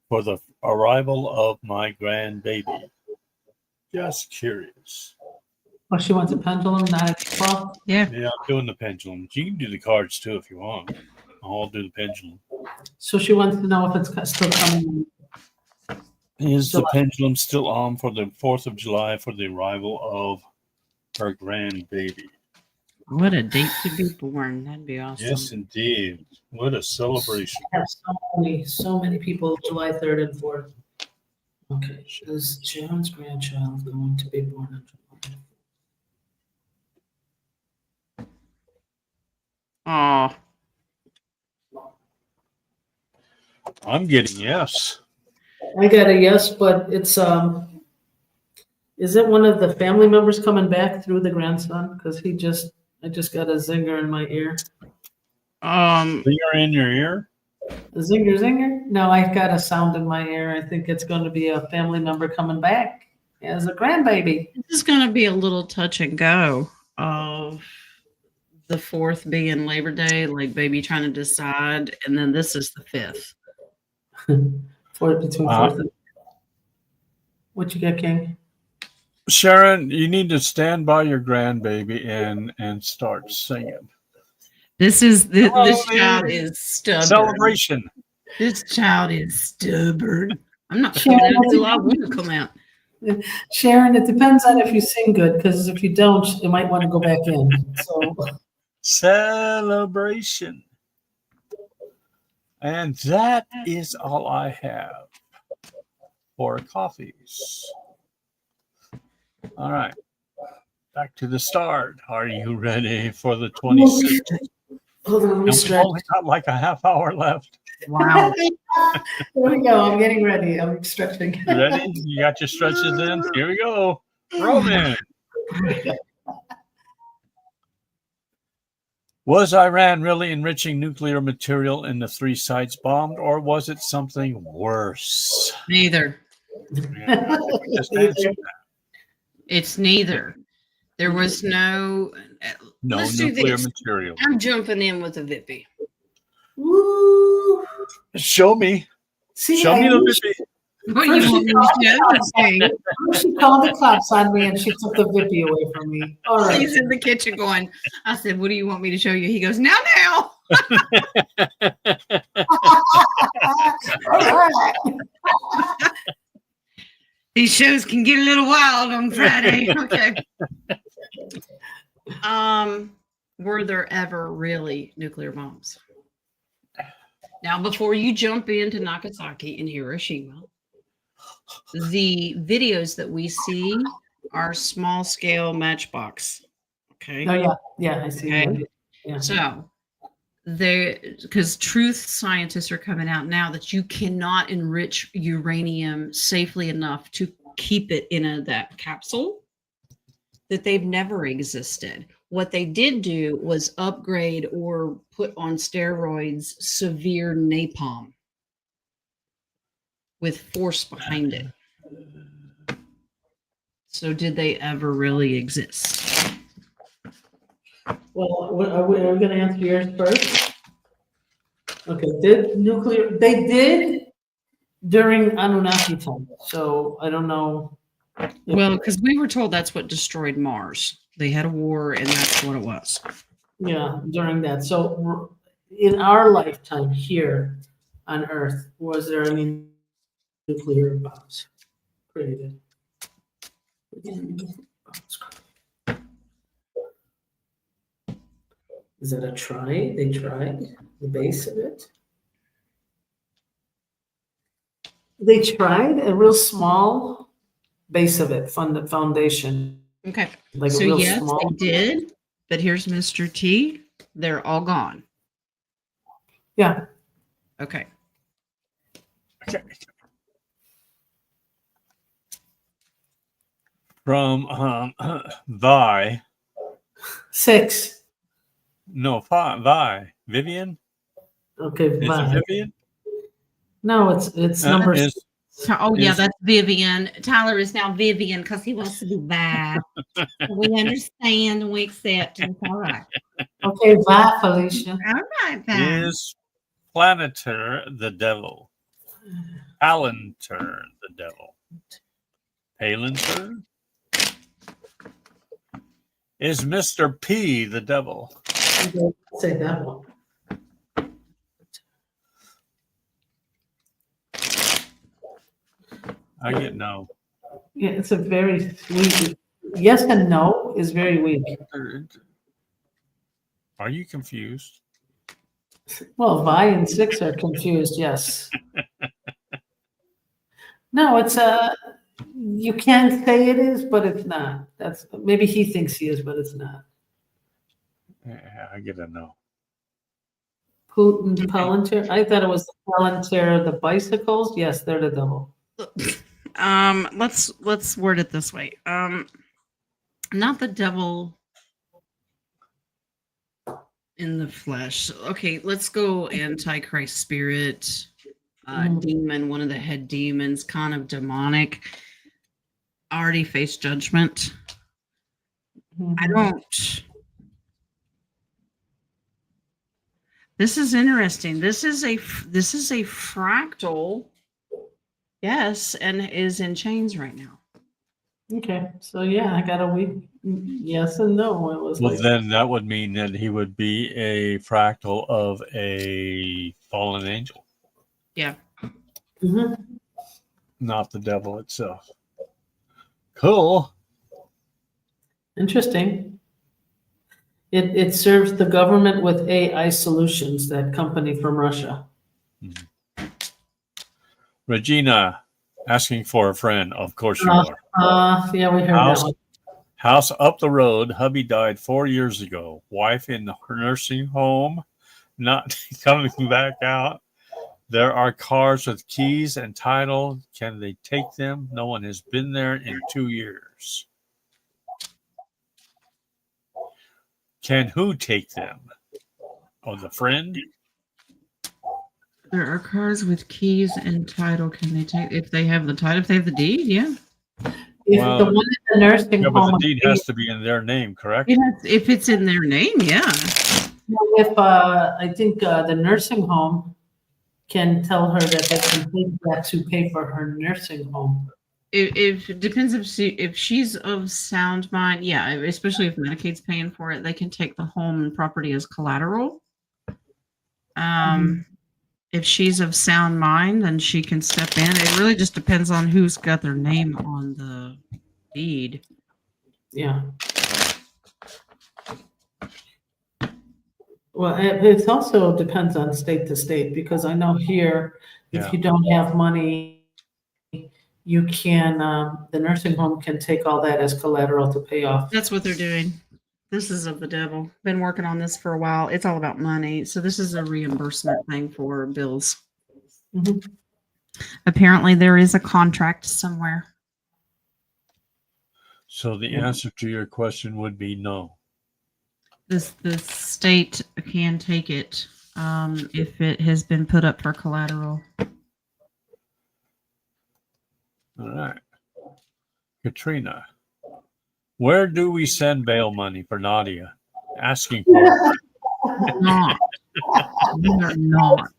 for the arrival of my grandbaby? Just curious. Oh, she wants a pendulum, not a clock. Yeah. Yeah, I'm doing the pendulum. You can do the cards too if you want. I'll do the pendulum. So she wants to know if it's still coming. Is the pendulum still on for the 4th of July for the arrival of her grandbaby? What a date to be born. That'd be awesome. Yes, indeed. What a celebration. I have so many people July 3rd and 4th. Okay. Is Sharon's grandchild going to be born on July 4th? Oh, I'm getting yes. I got a yes, but it's isn't one of the family members coming back through the grandson? Because I just got a zinger in my ear. Finger in your ear? A zinger? No, I got a sound in my ear. I think it's going to be a family member coming back as a grandbaby. this is going to be a little touch and go of the 4th being Labor Day, like baby trying to decide, and then this is the 5th. Between 4th and what you got, King? Sharon, you need to stand by your grandbaby and start singing. This child is stubborn. Celebration. This child is stubborn. I'm not coming out until I want to come out. Sharon, it depends on if you sing good, because if you don't, you might want to go back in. So Celebration. And that is all I have for coffees. All right. Back to the start. Are you ready for the 26th? hold on, let me And we've stretch. only got like a half hour left. Wow. Here we go. I'm getting ready. I'm stretching. You ready? You got your stretches in? Here we go. Roman. Was Iran really enriching nuclear material in the 3 sites bombed, or was it something worse? Neither. Yeah, just answer It's neither. There was no. no Let's do nuclear this. material. I'm jumping in with a Vippy. Woo! Show me. See, Show me the wish- Vippy. What First you want me to say? She called the cops on me and she took the Vippy away from me. All right. He's in the kitchen going. I said, "What do you want me to show you?" He goes, "Now." All right. These shows can get a little wild on Friday. Okay. Were there ever really nuclear bombs? Now, before you jump into Nagasaki and Hiroshima, the videos that we see are small scale matchbox. Okay. Oh yeah, I see. Okay. Yeah. So because truth scientists are coming out now that you cannot enrich uranium safely enough to keep it in that capsule, that they've never existed. What they did do was upgrade or put on steroids severe napalm with force behind it. So did they ever really exist? Well, are we going to answer yours first? Okay, they did during Anunnaki time, so I don't know. Well, because we were told that's what destroyed Mars. They had a war, and that's what it was. Yeah, during that. So in our lifetime here on Earth, was there any nuclear bombs created? Is that a try? They tried the base of it? They tried a real small base of it, the foundation, Okay. like So a real yes, small. they did. But here's Mr. T. They're all gone. Yeah, Okay. Okay. From Vi. 6. No, Vi. Vivian? Okay, Is it bye. Vivian? No, it's number Is, Oh, yeah, is that's Vivian. Tyler is now Vivian because he wants to be Vi. We understand and we accept. It's all right. okay, bye, Felicia. All right, Vi. is Planeter the devil? Palantir the devil? Palantir? Is Mr. P the devil? Okay, say that one. I get no. Yeah, it's a very sweet. Yes and no is very weak. Are you confused? Well, Vi and 6 are confused. Yes. No, it's a. You can't say it is, but it's not. That's maybe he thinks he is, but it's not. Yeah, I get a no. Putin, Palantir. I thought it was the Palantir, the bicycles. Yes, they're the devil. Let's word it this way. Not the devil in the flesh. Okay, let's go Antichrist spirit, demon, one of the head demons, kind of demonic. Already faced judgment. I don't. This is interesting. This is a fractal. Yes, and is in chains right now. Okay, so yeah, I got a weak yes and no. It was Well, like, then that would mean that he would be a fractal of a fallen angel, Yeah. Mhm. not the devil itself. Cool. Interesting. It serves the government with AI solutions, that company from Russia. Regina asking for a friend. Of course you are. Yeah, we heard House, that one. house up the road. Hubby died 4 years ago. Wife in the nursing home, not coming back out. There are cars with keys and title. Can they take them? No one has been there in 2 years. Can who take them? Oh, the friend? There are cars with keys and title. Can they take if they have the title? If they have the deed, yeah. If Well, the one in the nursing Yeah, but the home, deed has to be in their name, correct? If it's in their name, yeah. if I think the nursing home can tell her that they can take that to pay for her nursing home. If it depends if she's of sound mind, yeah. Especially if Medicaid's paying for it, they can take the home and property as collateral. If she's of sound mind, then she can step in. It really just depends on who's got their name on the deed. Yeah. Well, it also depends on state to state, because I know here, if Yeah. you don't have money, you can, the nursing home can take all that as collateral to pay off. That's what they're doing. This is of the devil. Been working on this for a while. It's all about money. So this is a reimbursement thing for bills. Mhm. Apparently there is a contract somewhere. So the answer to your question would be no. The state can take it if it has been put up for collateral. All right. Katrina, Where do we send bail money for Nadia? Asking for it. Not. We are not.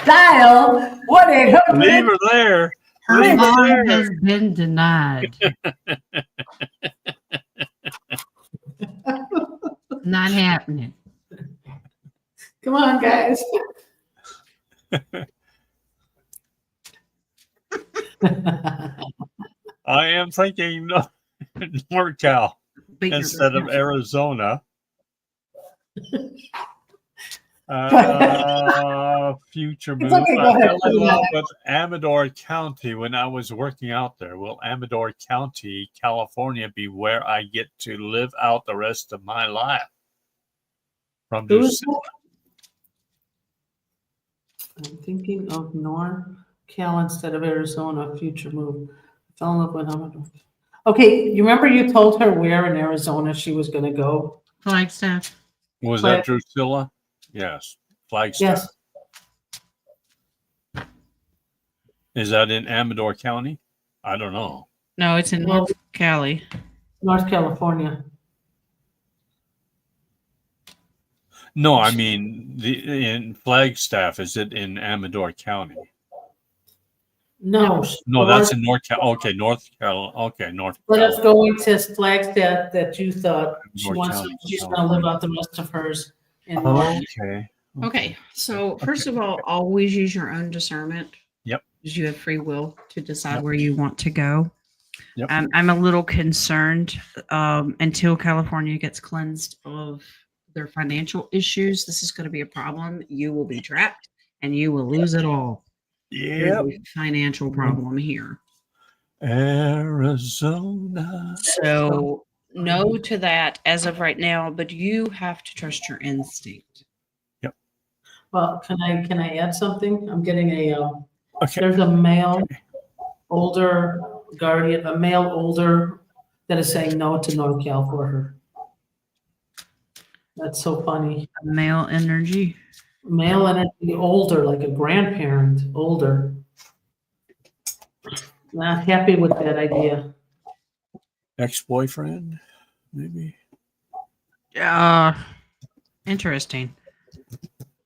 Dial 1-800. Leave her there. Her Leave her bond there. has been denied. Not happening. Come on, guys. I am thinking NorCal Beat your instead of breath. Arizona. Future move. okay, go I ahead. fell in love with Amador County when I was working out there. Will Amador County, California, be where I get to live out the rest of my life? From Who is Drusilla. that? I'm thinking of NorCal instead of Arizona. Future move. Fell in love with him. Okay, you remember you told her where in Arizona she was going to go? Flagstaff. Was that Drusilla? Yes. Flagstaff. Yes. Is that in Amador County? I don't know. No, it's in North Cali. North California. No, I mean in Flagstaff. Is it in Amador County? No. No, that's in North Cal. Okay, North Cal. Okay, North. Let us Cal- go into Flagstaff that you thought she North wants. County, She's going to live out the rest of hers in North. Okay. Okay, so first of all, always use your own discernment. Yep. Because you have free will to decide Yep. where you want to go. Yep. I'm a little concerned until California gets cleansed of their financial issues. This is going to be a problem. You will be trapped and you will lose it all. There's Yep. a financial problem here. Arizona. So no to that as of right now, but you have to trust your instinct. Well, can I add something? I'm getting Okay. there's a male older guardian, a male older that is saying no to NorCal for her. That's so funny. Male energy. Male and the older, like a grandparent, older. Not happy with that idea. Ex-boyfriend, maybe. Interesting.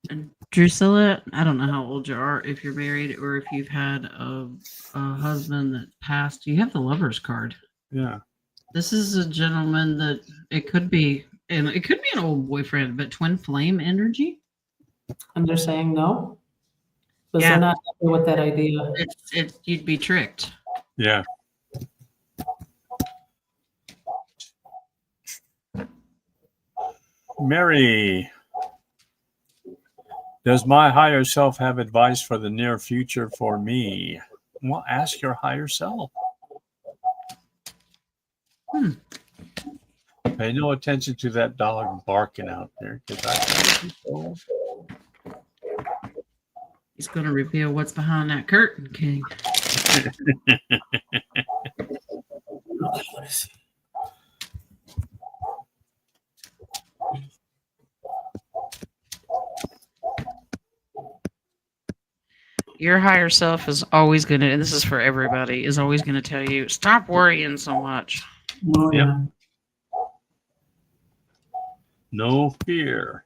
And Drusilla, I don't know how old you are, if you're married or if you've had a husband that passed. You have the lover's card. Yeah. This is a gentleman that it could be, and it could be an old boyfriend, but twin flame energy. And they're saying no? Because Yeah. they're not happy with that idea. You'd be tricked. Yeah. Mary, does my higher self have advice for the near future for me? Well, ask your higher self. Pay no attention to that dog barking out there because He's going to reveal what's behind that curtain, King. Your higher self is always going to, and this is for everybody, is always going to tell you, stop worrying so much. Oh, Yep. yeah. no fear.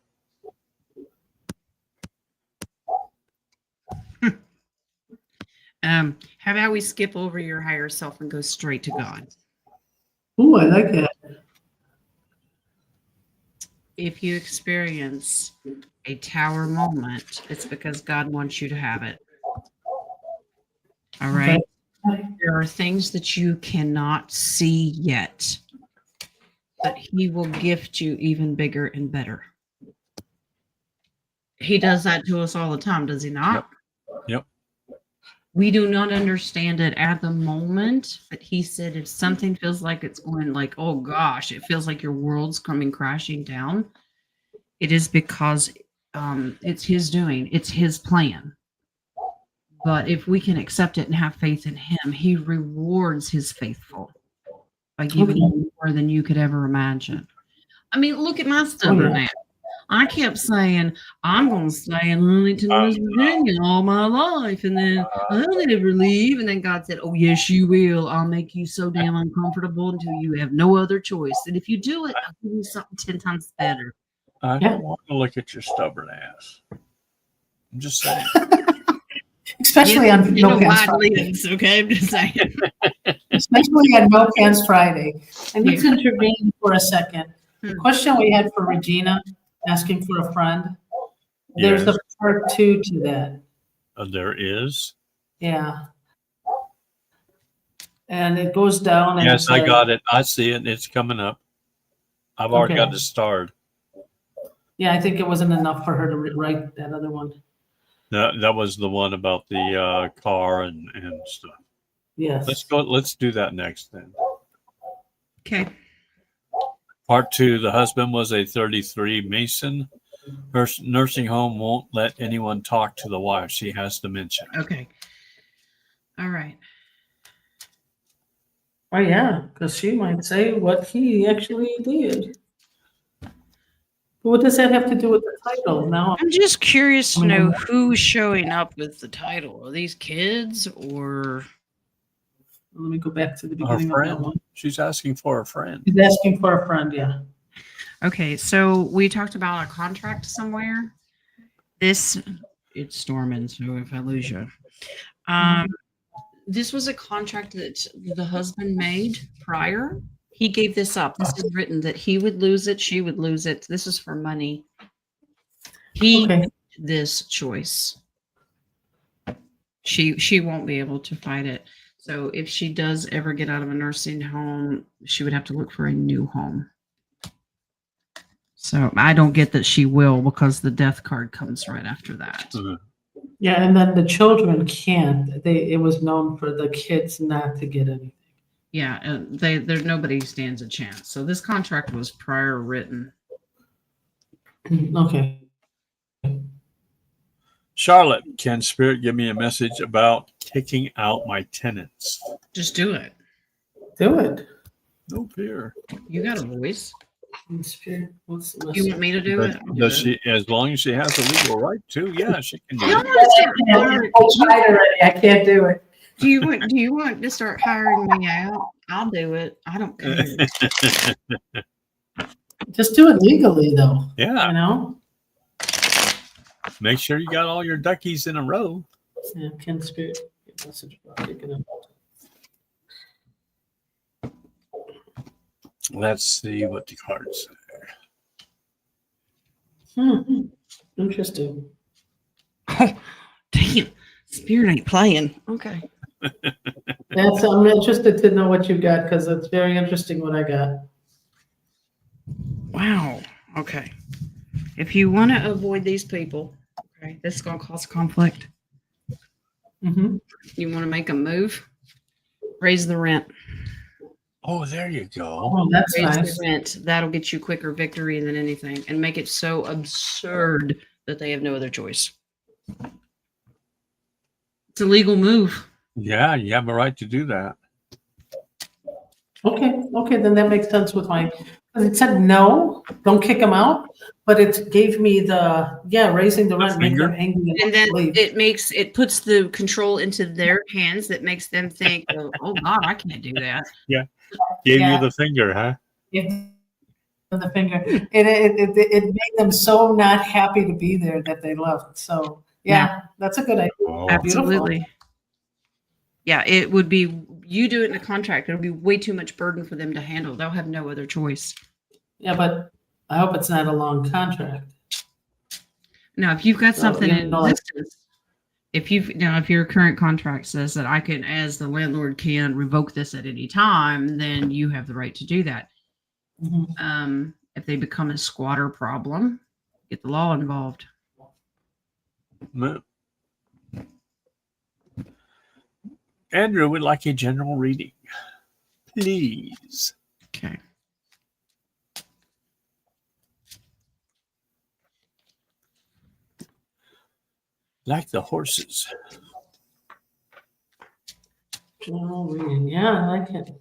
How about we skip over your higher self and go straight to God? Ooh, I like that. If you experience a tower moment, it's because God wants you to have it. All right. Okay. There are things that you cannot see yet, but He will gift you even bigger and better. He does that to us all the time, does He not? Yep. We do not understand it at the moment, but He said if something feels like it's going like, oh gosh, it feels like your world's coming crashing down, it is because it's His doing. It's His plan. But if we can accept it and have faith in Him, He rewards His faithful by giving you more than you could ever imagine. I mean, look at my stubborn ass. I kept saying, I'm going to stay in Huntington, West Virginia all my life. And then I'll never leave. And then God said, oh, yes, you will. I'll make you so damn uncomfortable until you have no other choice. And if you do it, I'll give you something 10 times better. I Yeah. don't want to look at your stubborn ass. I'm just saying. Especially on No Pants Friday. Leaves, okay, I'm just saying. Especially on No Pants Friday. I need to intervene for a second. The question we had for Regina, asking for a friend, there's Yes. a part 2 to that. There is. Yeah. And it goes down. And Yes, I got it. I see it. It's coming up. I've already got it starred. Yeah, I think it wasn't enough for her to write that other one. That was the one about the car and stuff. Yes. Let's go. Let's do that next then. Okay. Part 2, the husband was a 33 Mason. Her nursing home won't let anyone talk to the wife. She has dementia. Okay. All right. Oh, yeah, because she might say what he actually did. What does that have to do with the title? Now, I'm just curious to know who's showing up with the title. Are these kids or? Let me go back to the Her beginning of that friend. one. She's asking for a friend. She's asking for a friend, yeah. Okay, so we talked about a contract somewhere. It's storming, so if I lose you. This was a contract that the husband made prior. He gave this up. This is written that he would lose it, she would lose it. This is for money. He made this choice. She won't be able to fight it. So if she does ever get out of a nursing home, she would have to look for a new home. So I don't get that she will, because the death card comes right after that. Mhm. Yeah, and then the children can't. It was known for the kids not to get anything. Yeah, and there's nobody stands a chance. So this contract was prior written. Okay. Charlotte, can Spirit give me a message about kicking out my tenants? Just do it. Do it. No fear. You got a voice. Spirit, what's the You message? want me to do it? I'll do Does it. she, as long as she has the legal right to, yeah, she can do I it. want to start hiring- I tried already. I can't do it. Do you want to start hiring me out? I'll do it. I don't care. Just do it legally, though. Yeah. You know? Make sure you got all your duckies in a row. Yeah, can Spirit get message about taking it? Let's see what the cards say. Interesting. Oh, damn. Spirit ain't playing. Okay. I'm interested to know what you got, because it's very interesting what I got. Wow. Okay. If you want to avoid these people, okay, this is going to cause conflict. Mm-hmm. You want to make a move, raise the rent. Oh, there you go. Oh, that's Raise nice. the rent. That'll get you quicker victory than anything, and make it so absurd that they have no other choice. It's a legal move. Yeah, you have a right to do that. Okay, then that makes sense with my, because it said no, don't kick them out, but it gave me raising the rent, make them angry. And then it puts the control into their hands that makes them think, oh God, I can't do that. Yeah. Gave you the finger, huh? Yeah, the finger. It made them so not happy to be there that they left. So that's a good idea. Oh, absolutely. Beautiful. Yeah, it would be, you do it in a contract, it'll be way too much burden for them to handle. They'll have no other choice. Yeah, but I hope it's not a long contract. Now, if you've got something in like- existence, if your current contract says that I can, as the landlord, can revoke this at any time, then you have the right to do that. Mm-hmm. If they become a squatter problem, get the law involved. No. Andrew would like a general reading, please. Okay. Like the horses. General reading. Yeah, I like it.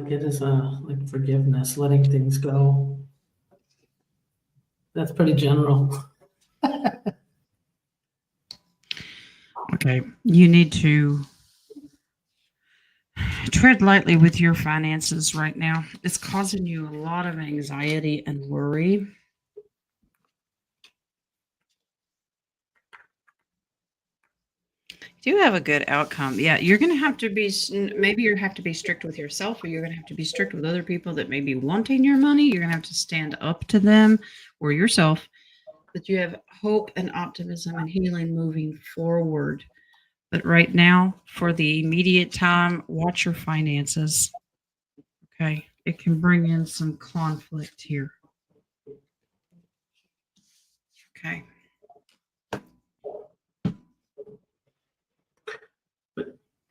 get is like forgiveness, letting things go. That's pretty general. Okay. You need to tread lightly with your finances right now. It's causing you a lot of anxiety and worry. You do have a good outcome. Yeah, you're going to have to be, maybe you have to be strict with yourself, or you're going to have to be strict with other people that may be wanting your money. You're going to have to stand up to them or yourself, but you have hope and optimism and healing moving forward. But right now, for the immediate time, watch your finances. Okay. It can bring in some conflict here. Okay.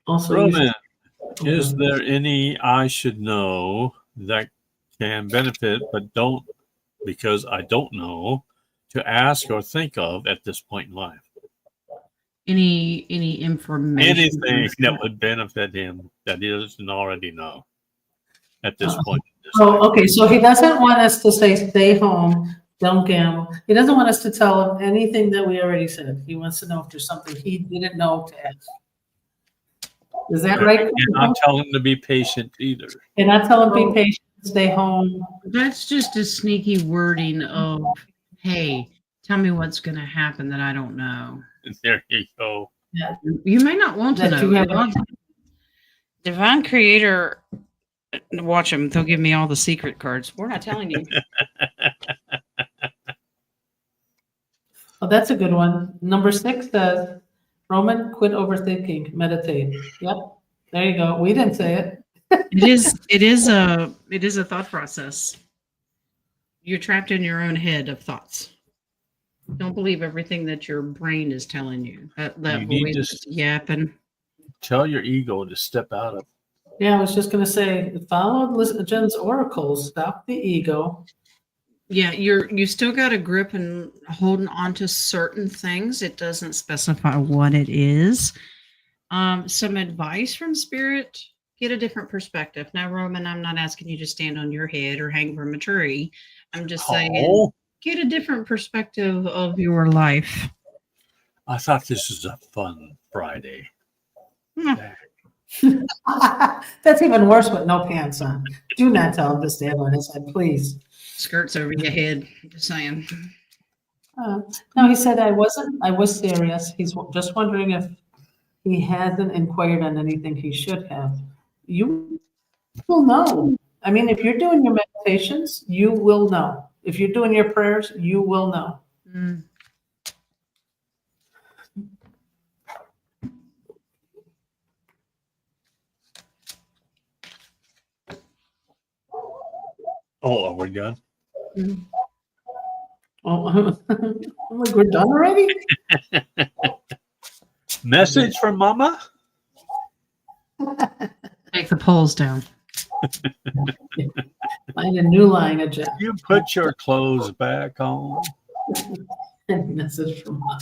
Also, Roman, you is there any I should know that can benefit, but don't because I don't know to ask or think of at this point in life? Any information? Anything that would benefit him that he doesn't already know at this point. Oh, okay. So he doesn't want us to say, stay home, don't gamble. He doesn't want us to tell him anything that we already said. He wants to know if there's something he didn't know to ask. Is that right? And not tell him to be patient either. And not tell him be patient, stay home. That's just a sneaky wording of, hey, tell me what's going to happen that I don't know. There you go. Yeah. You may not want to That you know. have- Divine Creator, watch them. They'll give me all the secret cards. We're not telling you. Oh, that's a good one. Number 6 says, Roman, quit overthinking, meditate. Yep, there you go. We didn't say it. It is a thought process. You're trapped in your own head of thoughts. Don't believe everything that your brain is telling you. That You need voice to is yapping. Tell your ego to step out of. Yeah, I was just gonna say, follow Jen's oracles, stop the ego. Yeah, you still got a grip and holding on to certain things. It doesn't specify what it is. Some advice from Spirit: get a different perspective. Now, Roman, I'm not asking you to stand on your head or hang from a tree. I'm just saying, get a different perspective of your life. I thought this was a fun Friday. That's even worse with no pants on. Do not tell him to stand on his head, please. Skirts over your head. Just saying. No, he said I was serious. He's just wondering if he hasn't inquired on anything he should have. You will know. I mean, if you're doing your meditations, you will know. If you're doing your prayers, you will know. Mm. Oh, are we done? Mm. Oh, I'm like, we're done already? Message from Mama? Take the polls down. Find a new line of Jeff. You put your clothes back on. Message from Mom.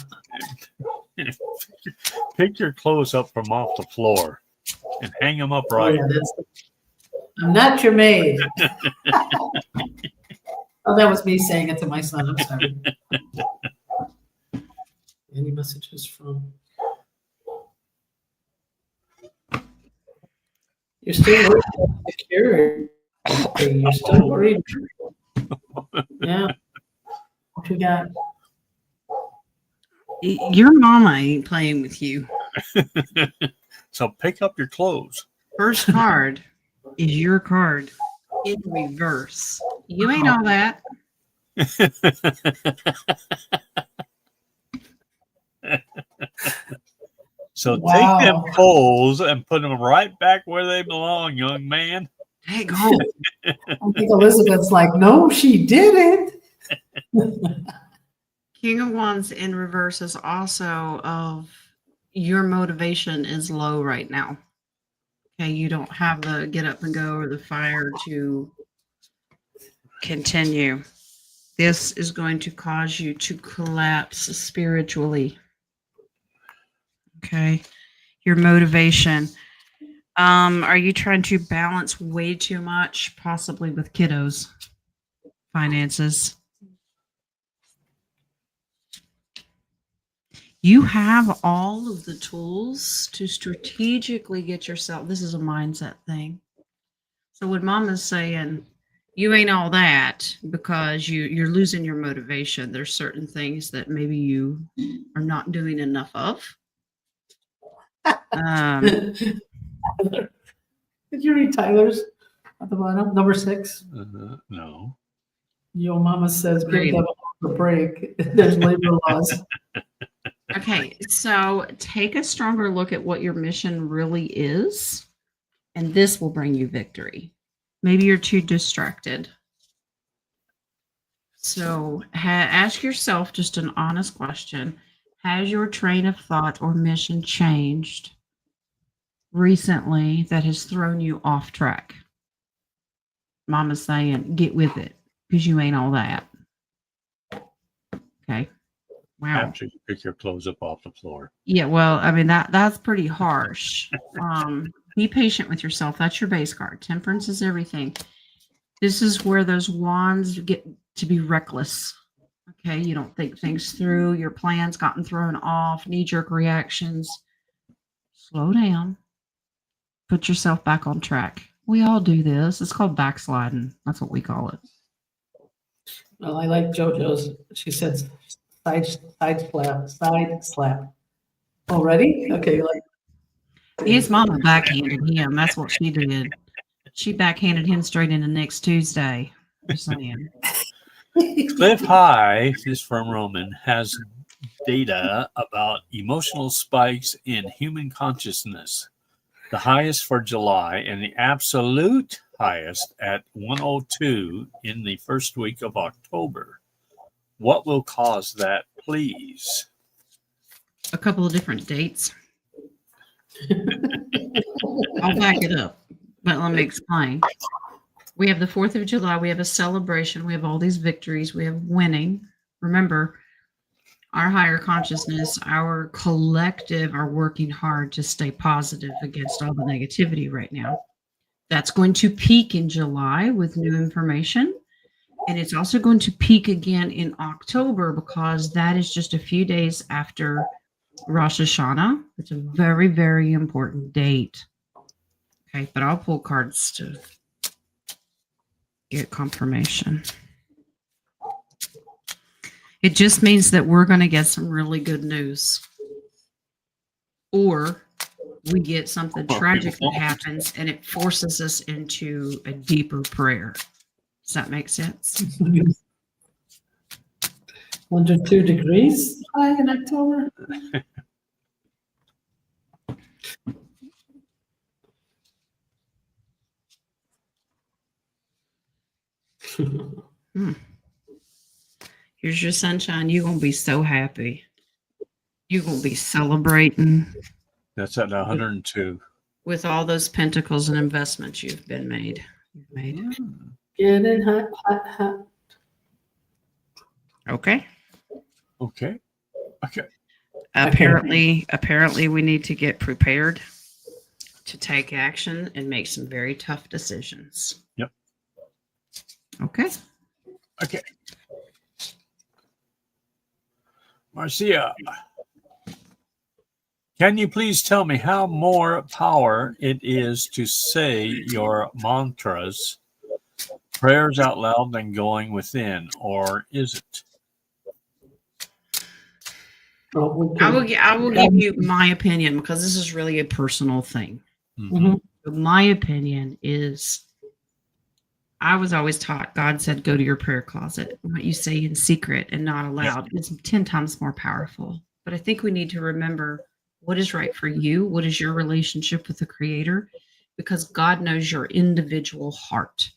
Pick your clothes up from off the floor and hang them up Oh, right. yeah, I'm not your maid. Oh, that was me saying it to my son. I'm sorry. Any messages from? You're still worried about security. You're still worried. Yeah. What you got? Your mama ain't playing with you. So pick up your clothes. First card is your card in reverse. You ain't all that. So Wow. take them clothes and put them right back where they belong, young man. Hey, go. I think Elizabeth's like, no, she didn't. King of Wands in reverse is also of your motivation is low right now. Okay, you don't have the get up and go or the fire to continue. This is going to cause you to collapse spiritually. Okay, your motivation. Are you trying to balance way too much, possibly with kiddos' finances? You have all of the tools to strategically get yourself. This is a mindset thing. So when Mama's saying you ain't all that because you're losing your motivation, there's certain things that maybe you are not doing enough of. Did you read Tyler's at the bottom, number 6? No. Your mama says, give Great. them a break. There's labor laws. Okay, so take a stronger look at what your mission really is, and this will bring you victory. Maybe you're too distracted. So ask yourself just an honest question. Has your train of thought or mission changed recently that has thrown you off track? Mama's saying, get with it because you ain't all that. Okay. Wow. After you pick your clothes up off the floor. Yeah, well, I mean that's pretty harsh. Be patient with yourself. That's your base card. Temperance is everything. This is where those wands get to be reckless. Okay, you don't think things through. Your plans gotten thrown off. Knee-jerk reactions. Slow down. Put yourself back on track. We all do this. It's called backsliding. That's what we call it. Well, I like JoJo's. She said side slap. Already? Okay, like His mama backhanded him. That's what she did. She backhanded him straight into next Tuesday. I'm saying. Cliff High, this from Roman, has data about emotional spikes in human consciousness. The highest for July and the absolute highest at 102 in the first week of October. What will cause that, please? A couple of different dates. I'll back it up, but let me explain. We have the 4th of July. We have a celebration. We have all these victories. We have winning. Remember, our higher consciousness, our collective are working hard to stay positive against all the negativity right now. That's going to peak in July with new information. And it's also going to peak again in October because that is just a few days after Rosh Hashanah. It's a very, very important date. Okay, but I'll pull cards to get confirmation. It just means that we're going to get some really good news. Or we get something tragic that happens and it forces us into a deeper prayer. Does that make sense? 102 degrees high in October. Here's your sunshine. You're going to be so happy. You're going to be celebrating. That's at 102. With all those pentacles and investments you've made. Getting hot. Okay. Okay. Apparently we need to get prepared to take action and make some very tough decisions. Yep. Okay. Marcia, can you please tell me how more power it is to say your mantras, prayers out loud than going within, or is it? I will give you my opinion because this is really a personal thing. Mm-hmm. My opinion is I was always taught God said go to your prayer closet. What you say in secret and not aloud is 10 times more powerful. But I think we need to remember what is right for you. What is your relationship with the Creator? Because God knows your individual heart.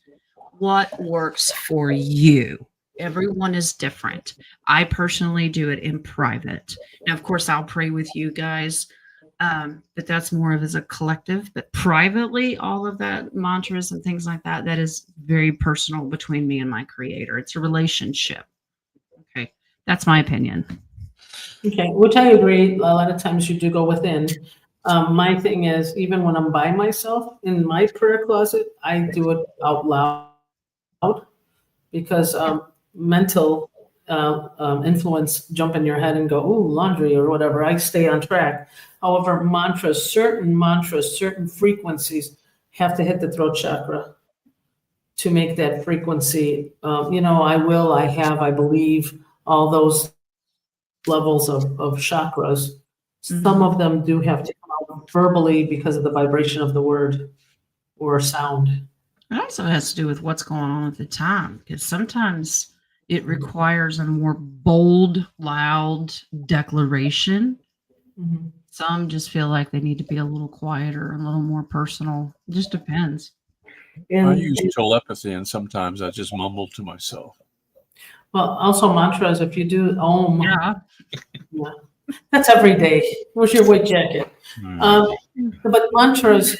What works for you? Everyone is different. I personally do it in private. Now, of course, I'll pray with you guys, but that's more of as a collective. But privately, all of that mantras and things like that, that is very personal between me and my Creator. It's a relationship. Okay, that's my opinion. Okay, which I agree. A lot of times you do go within, My thing is, even when I'm by myself in my prayer closet, I do it out loud because mental influence jump in your head and go, ooh, laundry or whatever. I stay on track. However, mantras, certain frequencies have to hit the throat chakra to make that frequency. I will, I have, I believe, all those levels of chakras. Some of them do have to come out verbally because of the vibration of the word or sound. It also has to do with what's going on at the time, because sometimes it requires a more bold, loud declaration. Mhm. Some just feel like they need to be a little quieter, a little more personal. It just depends. I And use telepathy, and sometimes I just mumble to myself. well, also mantras, if you do Om, Yeah. that's every day. Where's your white jacket? Hmm. But mantras,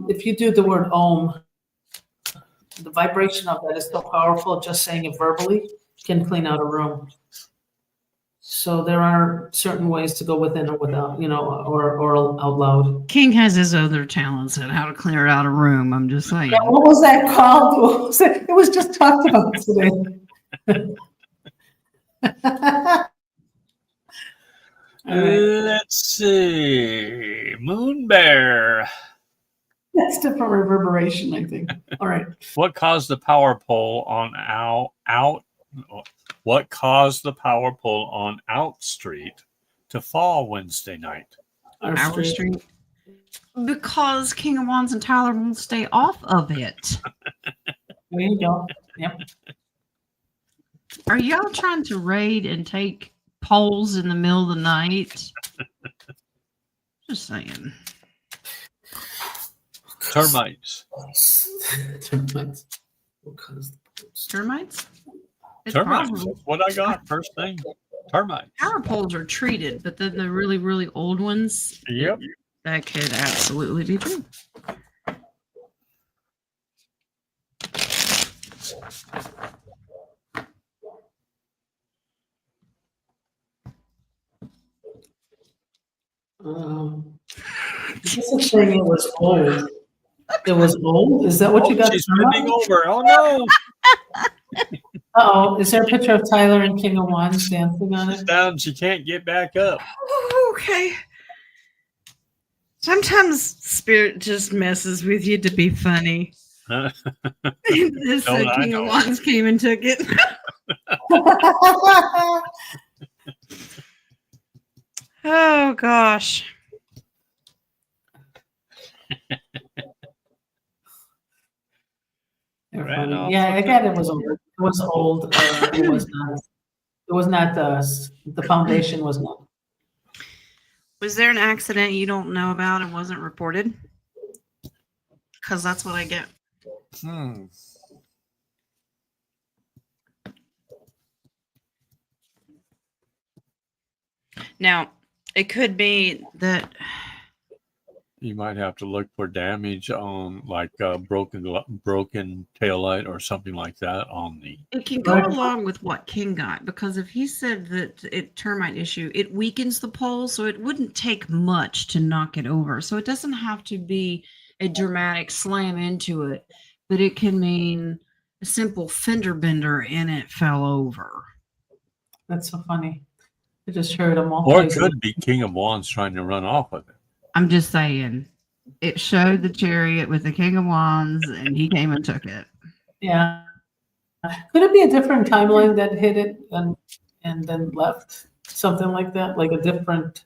if you do the word Om, the vibration of that is so powerful, just saying it verbally can clean out a room. So there are certain ways to go within or without, or out loud. King has his other talents and how to clear out a room. I'm just saying. Yeah, what was that called? What was it? It was just talked about today. All right. Let's see. Moon Bear. That's different reverberation, I think. All right. What caused the power pole on What caused the power pole on Out Street to fall Wednesday night? Our Our street. Street. Because King of Wands and Tyler won't stay off of it. There you go. Yep. Are y'all trying to raid and take poles in the middle of the night? Just saying. Termites. Termites. What caused the poles? Termites? It's Termites. possible. That's what I got first thing. Termites. Power poles are treated, but then the really, really old ones, Yep. that could absolutely be true. This is saying it was old. It was old? Is that what you got? She's bending over. Oh no! Uh-oh, is there a picture of Tyler and King of Wands dancing on She's it? down. She can't get back up. Okay. Sometimes spirit just messes with you to be funny. This Don't I King of know? Wands came and took it. Oh gosh. They're Ran funny. off Yeah, the again, it was old. It was old. It was not. It was not the foundation was not. Was there an accident you don't know about and wasn't reported? Because that's what I get. Now, it could be that You might have to look for damage on like broken taillight or something like that on the. it can go along with what King got, because if he said that termite issue, it weakens the pole, so it wouldn't take much to knock it over. So it doesn't have to be a dramatic slam into it, but it can mean a simple fender bender and it fell over. That's so funny. I just heard them all. Or it could be King of Wands trying to run off with it. I'm just saying, it showed the chariot with the King of Wands, and he came and took it. Yeah. Could it be a different timeline that hit it and then left? Something like that, like a different.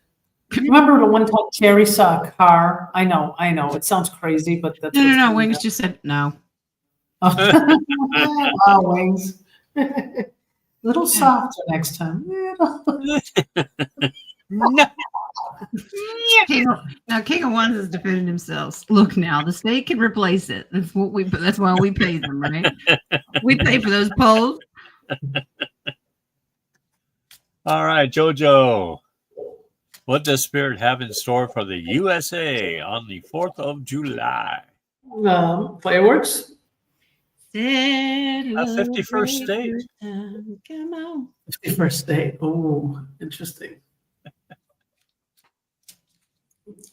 Remember the one time Carrie saw a car? I know. It sounds crazy, but that's No. Wings just said no. Wow, Wings. Little softer next time. No. Now, King of Wands has defended himself. Look, now the state can replace it. That's what we. That's why we pay them, right? We pay for those polls. All right, Jojo. What does Spirit have in store for the USA on the 4th of July? Fireworks. A 51st state. Come on. 51st state. Oh, interesting.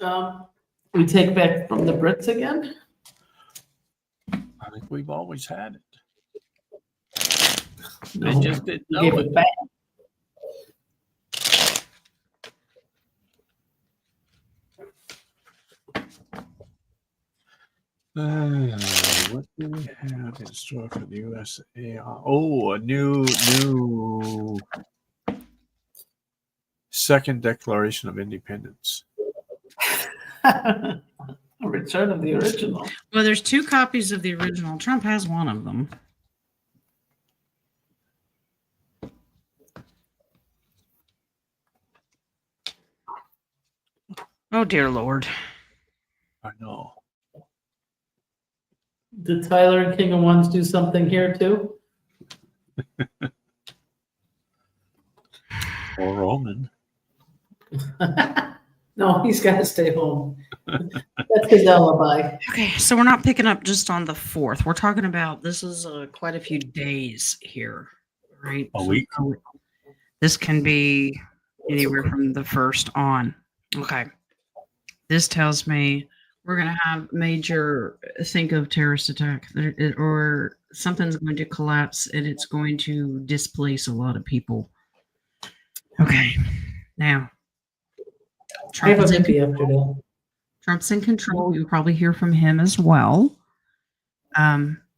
We take back from the Brits again? I think we've always had it. No, I just didn't we know gave it. it back. What do we have in store for the USA? Oh, a new second Declaration of Independence. A return of the original. Well, there's 2 copies of the original. Trump has one of them. Oh, dear Lord. I know. Did Tyler and King of Wands do something here too? Or Roman. No, he's got to stay home. That's his alibi. Okay, so we're not picking up just on the 4th. We're talking about this is quite a few days here, right? A week? This can be anywhere from the 1st on. Okay. This tells me we're going to have major, think of terrorist attack, or something's going to collapse and it's going to displace a lot of people. Okay. Now, I have a Trump's in, hippie after that. Trump's in control. You'll probably hear from him as well.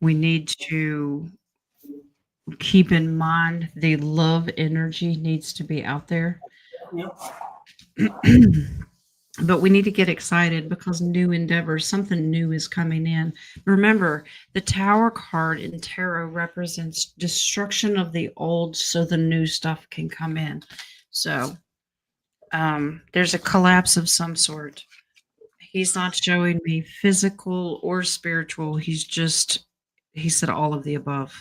We need to keep in mind the love energy needs to be out there. Yep. But we need to get excited because new endeavors, something new is coming in. Remember, the Tower card in tarot represents destruction of the old so the new stuff can come in. So there's a collapse of some sort. He's not showing me physical or spiritual. He said all of the above.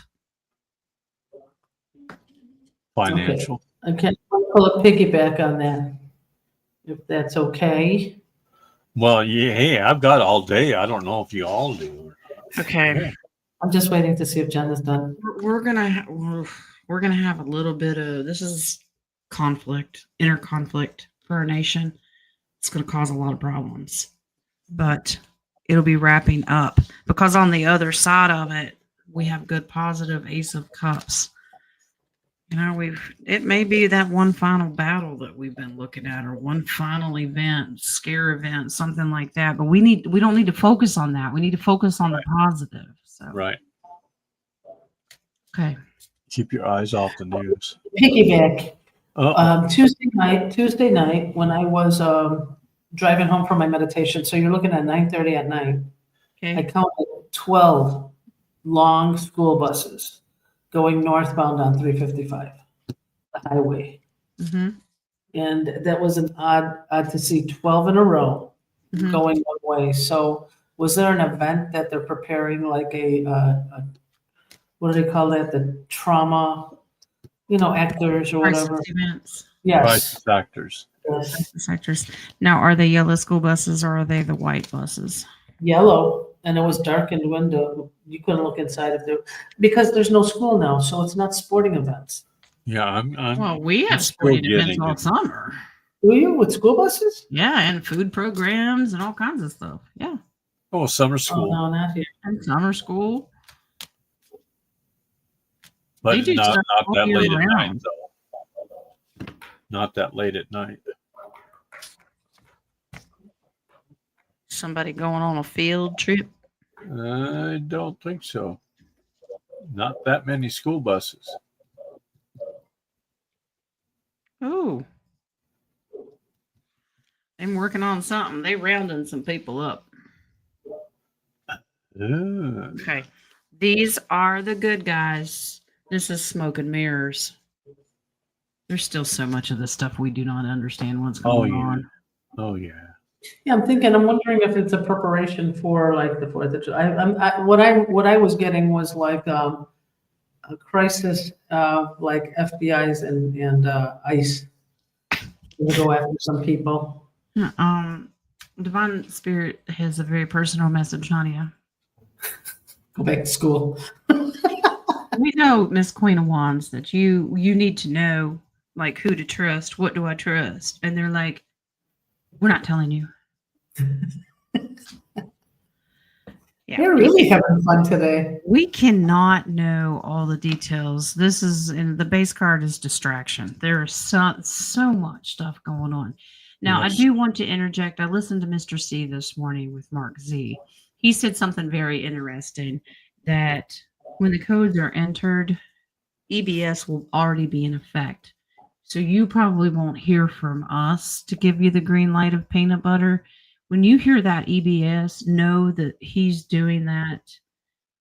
Financial. Okay, I'll pull a piggyback on that, if that's okay. Well, yeah, hey, I've got all day. I don't know if you all do. Okay. I'm just waiting to see if Jen is done. We're gonna have a little bit of this is conflict, inner conflict for our nation. It's gonna cause a lot of problems, but it'll be wrapping up because on the other side of it, we have good positive Ace of Cups. You know, it may be that one final battle that we've been looking at, or one final event, scare event, something like that. But we don't need to focus on that. We need to focus on the positive. So Right. okay. Keep your eyes off the news. Piggyback. Oh, Tuesday night, when I was driving home from my meditation, so you're looking at 9:30 at night, I Okay. counted 12 long school buses going northbound on 355, the highway. Mm-hmm. And that was an odd to see 12 in a row Mhm. going one way. So was there an event that they're preparing, like a what do they call that? The trauma, actors or whatever? Crisis events. Yes. crisis actors. Yes. Crisis sectors. Now, are they yellow school buses or are they the white buses? Yellow, and it was darkened window. You couldn't look inside if there, because there's no school now, so it's not sporting events. Yeah, I'm Well, we have still sporting events getting all it. summer. Do you with school buses? Yeah, and food programs and all kinds of stuff. Yeah, Oh, summer Oh, school, no, not here. and summer school. but they do not stuff all that year late at night round. though. Not that late at night. Somebody going on a field trip. I don't think so. Not that many school buses. Oh, they're working on something. They rounding some people up. Ooh. Okay, these are the good guys. This is smoke and mirrors. There's still so much of this stuff we do not understand what's Oh, going yeah. on. Oh yeah. Yeah, I'm wondering if it's a preparation for like the 4th of July. What I was getting was like a crisis, like FBI's and ICE to go after some people. Divine Spirit has a very personal message, Nadia. Go back to school. We know, Miss Queen of Wands, that you need to know like who to trust. What do I trust? And they're like, we're not telling you. Yeah. They're really having fun today. We cannot know all the details. This is, and the base card is distraction. There is so much stuff going on. Now, Yes. I do want to interject. I listened to Mr. C this morning with Mark Z. He said something very interesting, that when the codes are entered, EBS will already be in effect. So you probably won't hear from us to give you the green light of peanut butter. When you hear that EBS, know that he's doing that,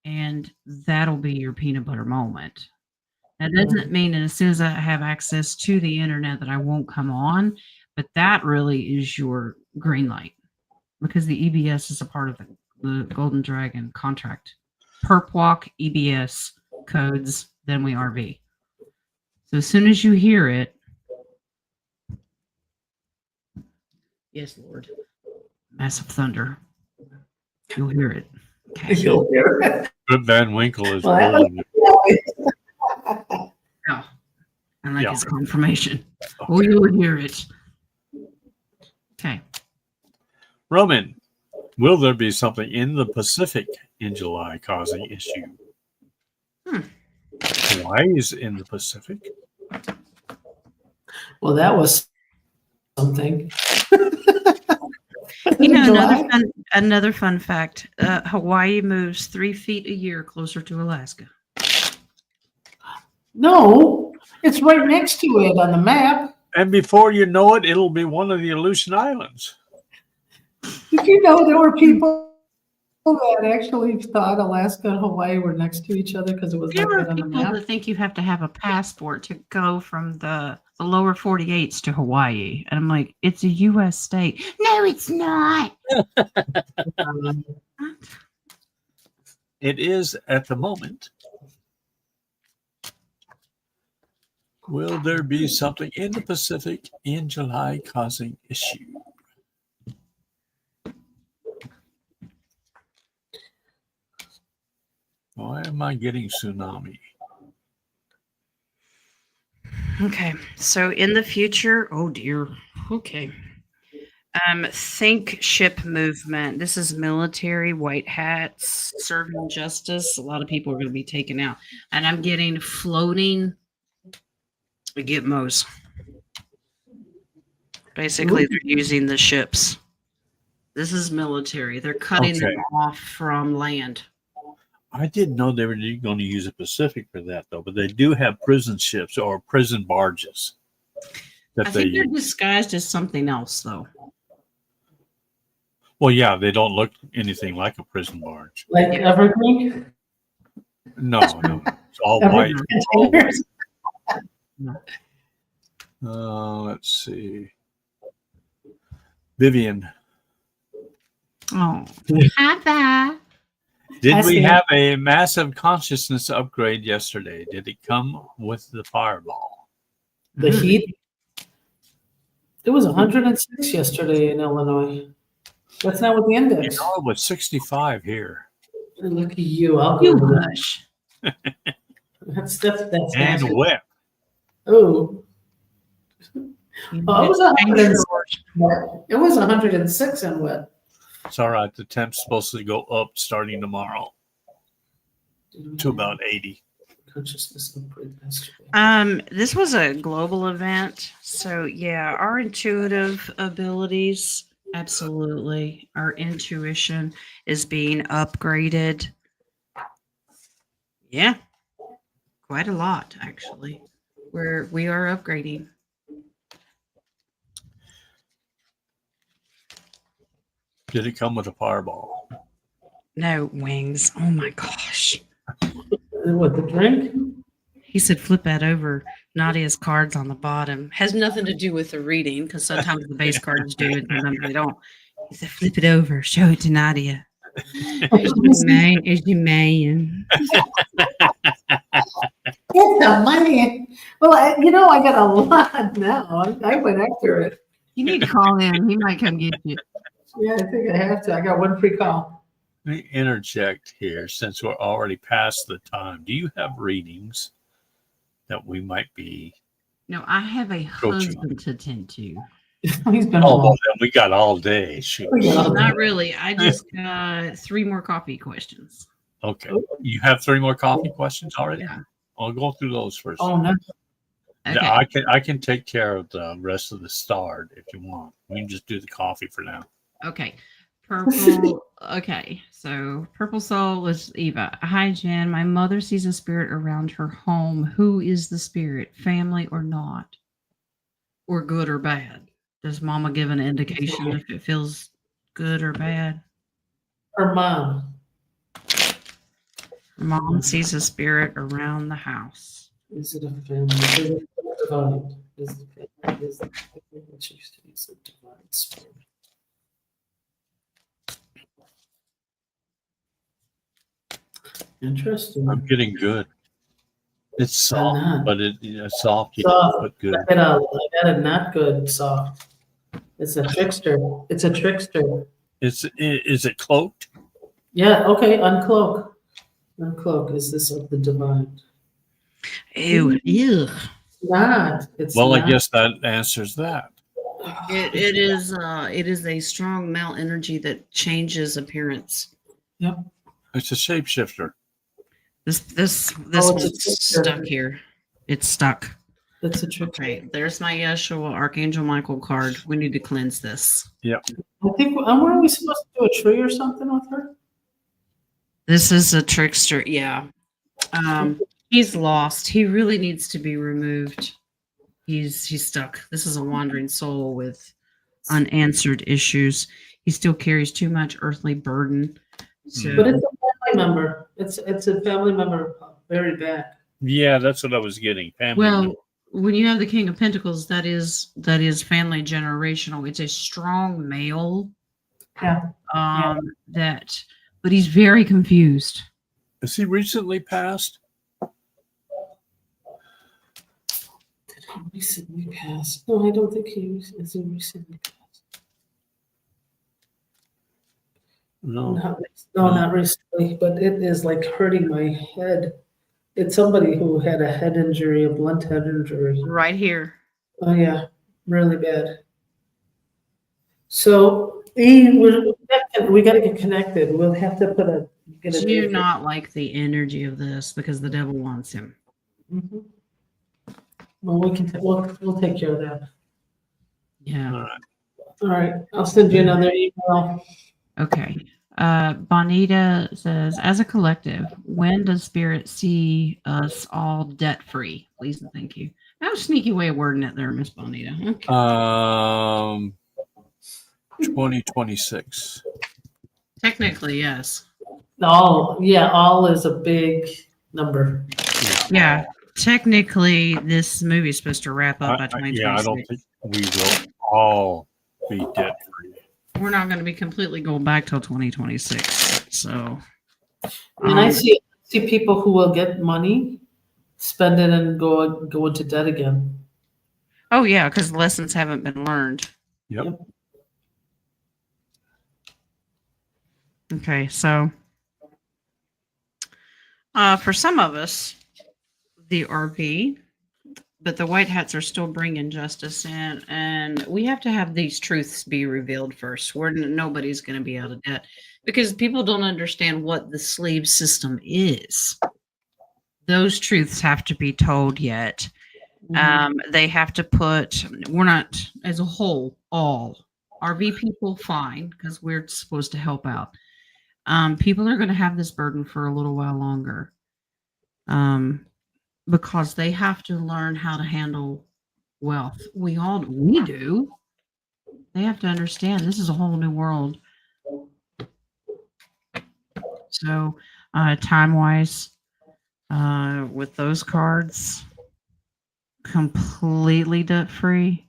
and that'll be your peanut butter moment. That doesn't mean that as soon as I have access to the internet that I won't come on, but that really is your green light, because the EBS is a part of the Golden Dragon contract. Perp walk, EBS codes, then we RV. So as soon as you hear it, yes, Lord, massive thunder, you'll hear it. Okay. You'll hear it. But Van Winkle is Well, that rolling. Oh, I like Yeah. his confirmation. Oh, you'll hear it. Okay. Roman, will there be something in the Pacific in July causing issue? Hawaii's in the Pacific. Well, that was something. You know, July? another fun fact: Hawaii moves 3 feet a year closer to Alaska. No, it's right next to it on the map. And before you know it, it'll be one of the Aleutian Islands. Did you know there were people that actually thought Alaska and Hawaii were next to each other because it was There like are that on the people map? that think you have to have a passport to go from the lower 48s to Hawaii. And I'm like, it's a U.S. state. No, it's not. It is at the moment. Will there be something in the Pacific in July causing issue? Why am I getting tsunami? Okay, so in the future, oh dear. Okay. Think ship movement. This is military, white hats, serving justice. A lot of people are going to be taken out. And I'm getting floating gitmos. Basically, they're using the ships. This is military. They're cutting Okay. them off from land. I didn't know they were going to use the Pacific for that, though, but they do have prison ships or prison barges that I they think they're use. disguised as something else, though. Well, yeah, they don't look anything like a prison barge. Like Evergreen? No. It's all white. Evergreen containers? Let's see. Vivian, Oh, hi there. did I we see. have a massive consciousness upgrade yesterday? Did it come with the fireball? The heat? It was 106 yesterday in Illinois. That's not what the You index. know, it was 65 here. Look at you. I'll go You with that. hush. That's And nasty. wet. Oh. You Oh, it was make 106. sure. It was 106 and wet. It's all right. The temp's supposed to go up starting tomorrow to about 80. Consciousness upgrade yesterday. This was a global event, so yeah, our intuitive abilities, absolutely, our intuition is being upgraded. Yeah, quite a lot actually. We are upgrading. Did it come with a fireball? No wings. Oh my gosh. What, the drink? He said flip that over. Nadia's cards on the bottom. Has nothing to do with the reading, because sometimes the base cards do and sometimes they don't. He said flip it over. Show it to Nadia. Is you man? It's a money. Well, I got a lot now. I went after it. You need to call him. He might come get you. Yeah, I think I have to. I got one free call. Let me interject here since we're already past the time. Do you have readings that we might be? No, I have a Coaching. husband to tend to. He's been Oh, well, long. then we got all day. Shoot. We got all Not day. really. I just got 3 more coffee questions. Okay. You have 3 more coffee questions already? Yeah. I'll go through those first. Oh, no. Okay. I can take care of the rest of the start if you want. We can just do the coffee for now. Okay. Purple. Okay. So Purple Soul is Eva. Hi, Jen. My mother sees a spirit around her home. Who is the spirit? Family or not? Or good or bad? Does Mama give an indication if it feels good or bad? Her mom. Mom sees a spirit around the house. Is it a family? Is it divine? Is the family? Is the family which used to be so divine spirit? Interesting. I'm getting good. It's I'm soft, not. but it's soft, Soft. but good. I got a not good soft. It's a trickster. It's a trickster. Is it cloaked? Yeah, okay, uncloak. Uncloak. Is this of the divine? Ew. Ew. It's not. It's Well, not. I guess that answers that. It is a strong male energy that changes appearance. Yep. It's a shapeshifter. This Oh, it's a one's trickster. stuck here. It's stuck. It's a trickster. Okay, there's my Yeshua Archangel Michael card. We need to cleanse this. I think, weren't we supposed to do a tree or something with her? This is a trickster. Yeah. He's lost. He really needs to be removed. He's stuck. This is a wandering soul with unanswered issues. He still carries too much earthly burden. So But it's a family member. It's a family member very bad. Yeah, that's what I was getting. Family. well, when you have the King of Pentacles, that is family generational. It's a strong male. Yeah. But he's very confused. Is he recently passed? Did he recently pass? No, I don't think is he recently passed. No. Not recently, but it is like hurting my head. It's somebody who had a head injury, a blunt head injury. Right here. Oh yeah, really bad. So we got to get connected. We'll have to get a Do you date. not like the energy of this because the devil wants him? Mhm. Well, we'll take care of that. Yeah. All right. All right, I'll send you another email. Okay. Bonita says, as a collective, when does Spirit see us all debt free? Please and thank you. That was a sneaky way of wording it there, Miss Bonita. Okay. 2026. Technically, yes. All is a big number. Yeah. Technically, this movie is supposed to wrap up by 2026. Yeah, I don't think we will all be debt free. We're not going to be completely going back till 2026. So, And I see people who will get money, spend it, and go into debt again. oh yeah, because lessons haven't been learned. Yep. Okay, so for some of us, the RV, but the white hats are still bringing justice in, and we have to have these truths be revealed first. Nobody's going to be out of debt because people don't understand what the slave system is. Those truths have to be told yet. They have to we're not, as a whole, all RV people, fine, because we're supposed to help out. People are going to have this burden for a little while longer. Because they have to learn how to handle wealth. We do. They have to understand this is a whole new world. So, time-wise, with those cards, completely debt-free,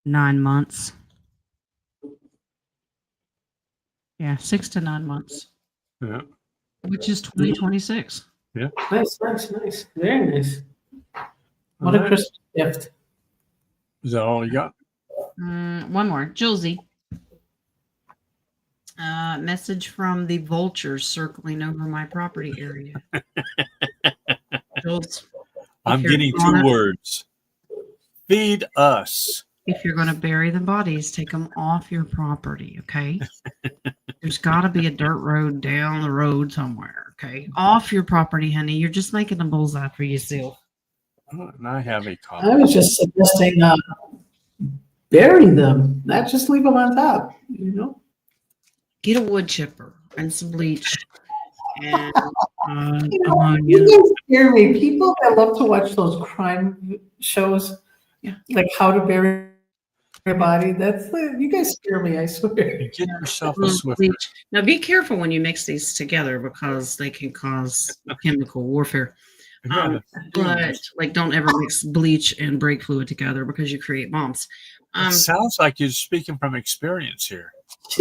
9 months. Yeah, 6 to 9 months. Yeah. Which is 2026. Yeah. Nice. Very nice. What a Christmas gift. Is that all you got? One more. Julesy. Message from the vultures circling over my property area. Jules, I'm getting 2 words. Feed us. if you're going to bury the bodies, take them off your property, okay? There's got to be a dirt road down the road somewhere, okay? Off your property, honey. You're just making a bullseye for yourself. And I have a I comment. was just suggesting bury them, not just leave them on top, you know? Get a wood chipper and some bleach and You know, ammonia. you guys scare me. People that love to watch those crime shows, Yeah. like How to Bury a Body, you guys scare me, I swear. Get yourself a Little Swiffer. bleach. Now, be careful when you mix these together because they can cause chemical warfare. Yeah, But like, don't ever mix bleach and brake fluid together because you create bombs. it sounds like you're speaking from experience here.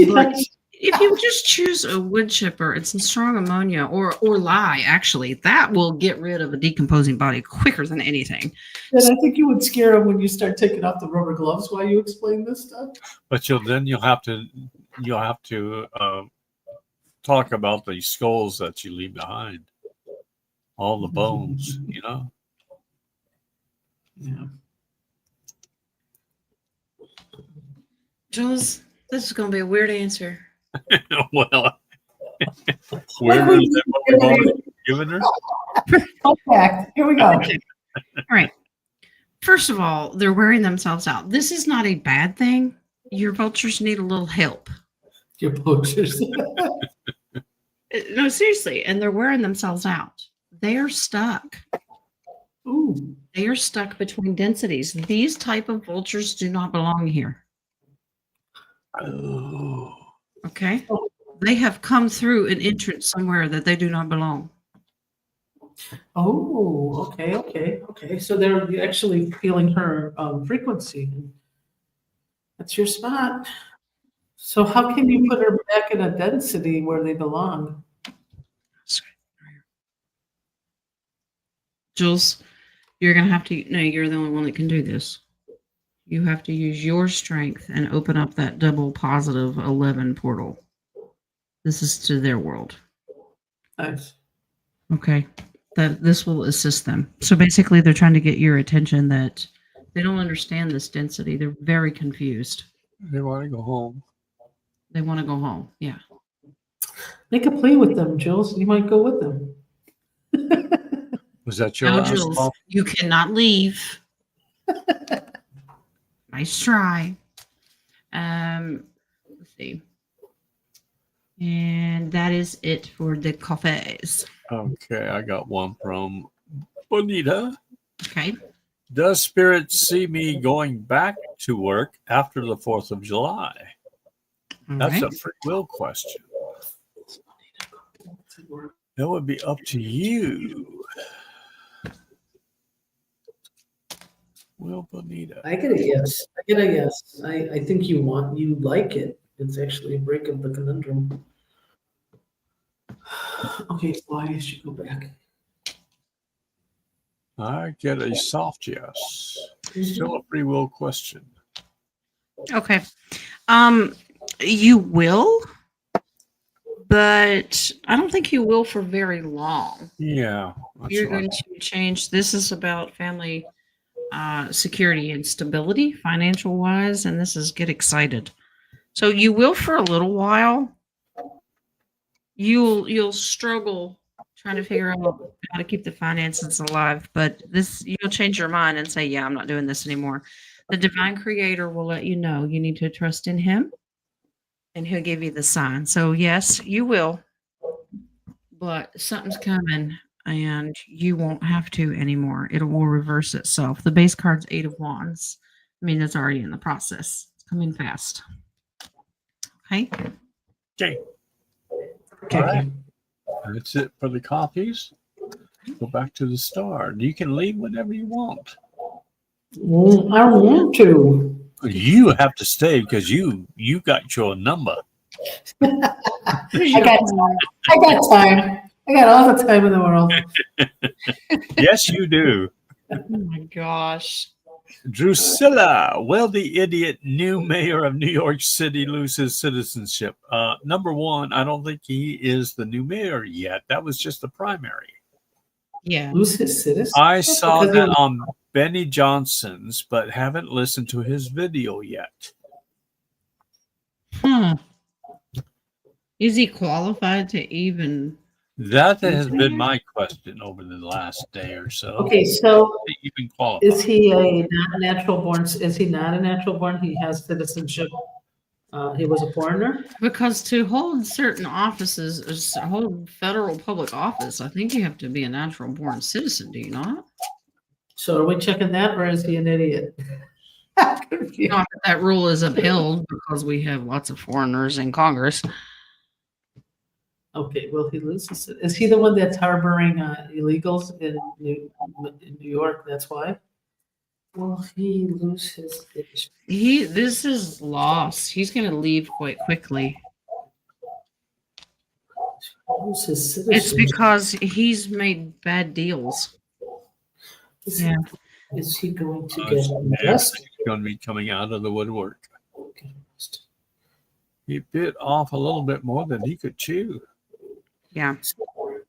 But if you just choose a wood chipper and some strong ammonia or lye, actually, that will get rid of a decomposing body quicker than anything. And I think you would scare them when you start taking off the rubber gloves while you explain this stuff. But you'll have to talk about the skulls that you leave behind, all the bones, you know. Yeah. Jules, this is going to be a weird answer. Well, where is that what we've already given her? Fact. Here we go. All right. First of all, they're wearing themselves out. This is not a bad thing. Your vultures need a little help. Your poachers. No, seriously. And they're wearing themselves out. They are stuck. Ooh. They are stuck between densities. These type of vultures do not belong here. Oh. Okay? They have come through an entrance somewhere that they do not belong. Oh, okay. So they're actually feeling her frequency. That's your spot. So how can you put her back in a density where they belong? Jules, you're going to have to, no, you're the only one that can do this. You have to use your strength and open up that double positive 11 portal. This is to their world. Nice. Okay. This will assist them. So basically, they're trying to get your attention that they don't understand this density. They're very confused. They want to go home. They want to go home. Yeah. Make a play with them, Jules. You might go with them. Was that your No, last Jules, call? you cannot leave. Nice try. Let's see. And that is it for the coffees. Okay, I got one from Bonita. Okay. Does Spirit see me going back to work after the 4th of July? All That's right. a free will question. That would be up to you. Well, Bonita. I get a yes. I think you like it. It's actually a break of the conundrum. Okay, why should you go back? I get a soft yes. Still a free will question. Okay. You will, but I don't think you will for very long. Yeah. You're going to change. This is about family security and stability, financial wise, and this is get excited. So you will for a little while. You'll struggle trying to figure out how to keep the finances alive, but you'll change your mind and say, "Yeah, I'm not doing this anymore." The divine creator will let you know you need to trust in him, and he'll give you the sign. So yes, you will, but something's coming. And you won't have to anymore. It will reverse itself. The base card's 8 of Wands. I mean, it's already in the process. It's coming fast. Okay. Okay. Okay. All right. That's it for the coffees. Go back to the star. You can leave whenever you want. Well, I want to. You have to stay because you got your number. I got time. I got all the time in the world. Yes, you do. Oh my gosh. Drusilla, will the idiot new mayor of New York City lose his citizenship? Number one, I don't think he is the new mayor yet. That was just the primary. Yeah. Lose his citizenship? I saw that Benny Johnson's, but haven't listened to his video yet. Is he qualified to even? That has been my question over the last day or so. Okay, so Is he even qualified? is he a not natural born? Is he not a natural born? He has citizenship. He was a foreigner. Because to hold certain offices, hold federal public office, I think you have to be a natural born citizen. Do you not? So are we checking that, or is he an idiot? I'm confused. Not that that rule is upheld because we have lots of foreigners in Congress. Okay, well, he loses it. Is he the one that's harboring illegals in New York? That's why. Will he lose his? This is lost. He's going to leave quite quickly. Lose his It's citizenship? because he's made bad deals. Is, Yeah. is he going to get Everything's arrested? going to be coming out of the woodwork. Get arrested. He bit off a little bit more than he could chew. Yeah.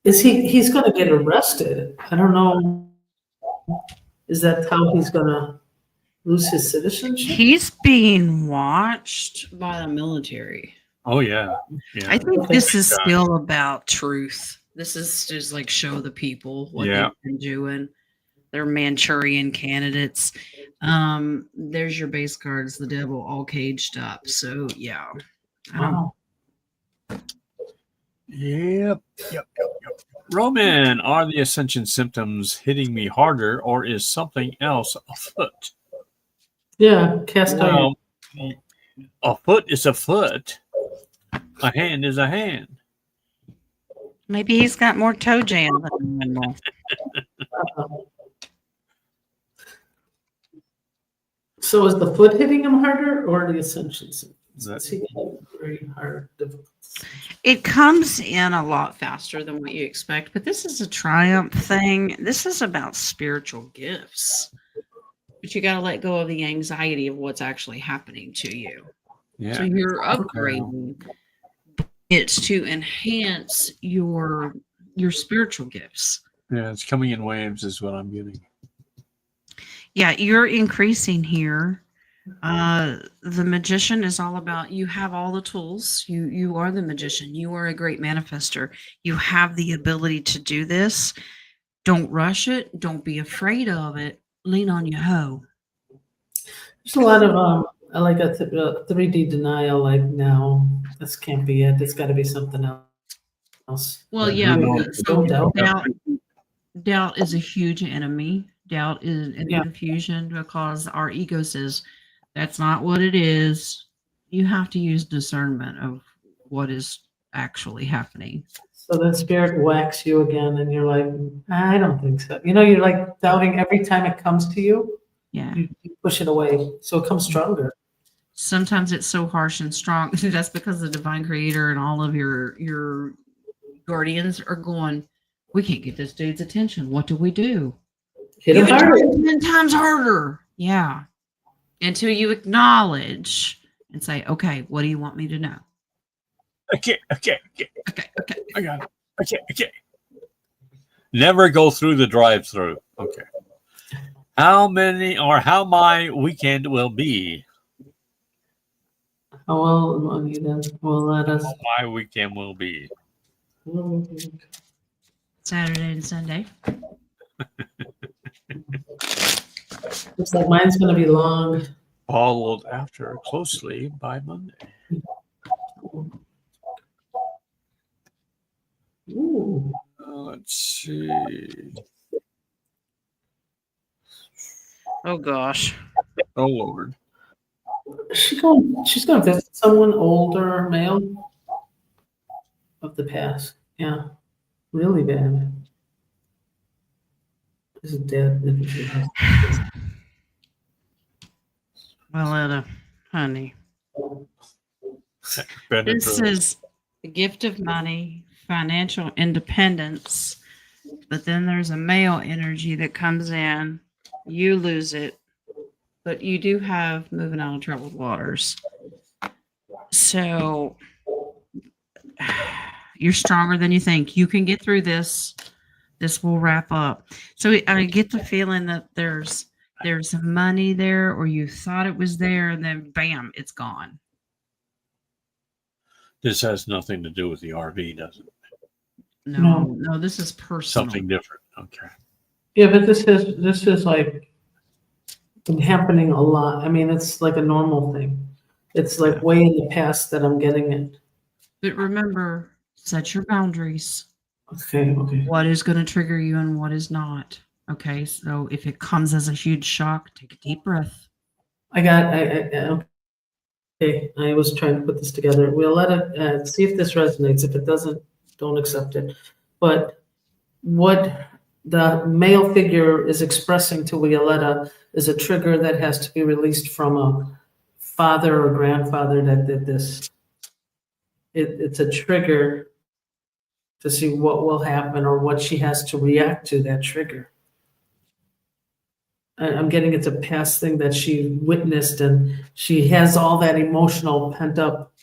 Is he's going to get arrested? I don't know. Is that how he's going to lose his citizenship? He's being watched by the military. Oh yeah, yeah. I think this is Okay. still about truth. This is just like show the people what Yeah. they've been doing. They're Manchurian candidates. There's your base cards, the devil all caged up. So yeah. Wow. Yep. Roman, are the ascension symptoms hitting me harder, or is something else afoot? Yeah, cast iron. Well, a foot is a foot. A hand is a hand. Maybe he's got more toe jam than normal. So is the foot hitting him harder, or the ascension symptoms? That- Is he getting very hard, difficult? It comes in a lot faster than what you expect, but this is a triumph thing. This is about spiritual gifts. But you got to let go of the anxiety of what's actually happening to you. Yeah. So you're upgrading. It's to enhance your spiritual gifts. Yeah, it's coming in waves is what I'm getting. Yeah, you're increasing here. The magician is all about you have all the tools. You are the magician. You are a great manifester. You have the ability to do this. Don't rush it. Don't be afraid of it. Lean on your hoe. There's a lot of I like a 3D denial. Like, no, this can't be it. It's got to be something else. Well, yeah, No, but so don't doubt. doubt is a huge enemy. Doubt is an Yeah. confusion because our ego says that's not what it is. You have to use discernment of what is actually happening. So then spirit whacks you again, and you're like, I don't think so. You know, you're like doubting every time it comes to you. Yeah. You push it away, so it comes stronger. Sometimes it's so harsh and strong. That's because the divine creator and all of your guardians are going, we can't get this dude's attention. What do we do? Hit him You harder. try 10 times harder. Yeah. Until you acknowledge and say, okay, what do you want me to know? Okay. Okay. I got it. Okay. Never go through the drive-through. Okay. How my weekend will be? How well among you then will let us. My weekend will be. Saturday and Sunday. Looks like mine's going to be long. Followed after closely by Monday. Ooh. Let's see. Oh gosh. Oh Lord. She's going to visit someone older, male of the past. Yeah, really bad. This is dead. Well, honey, Been this through it. is the gift of money, financial independence, but then there's a male energy that comes in. You lose it, but you do have moving out of troubled waters. So you're stronger than you think. You can get through this. This will wrap up. So I get the feeling that there's there's money there, or you thought it was there, and then bam, it's gone. This has nothing to do with the RV, does it? No, this is personal. Something different. Okay. Yeah, but this is like been happening a lot. I mean, it's like a normal thing. It's like way in the past that I'm getting it. But remember, set your boundaries. Okay. What is going to trigger you and what is not. Okay, so if it comes as a huge shock, take a deep breath. Okay, I was trying to put this together. We'll let it, see if this resonates. If it doesn't, don't accept it. But what the male figure is expressing to Violetta is a trigger that has to be released from a father or grandfather that did this. It's a trigger to see what will happen or what she has to react to that trigger. I'm getting it's a past thing that she witnessed, and she has all that emotional pent up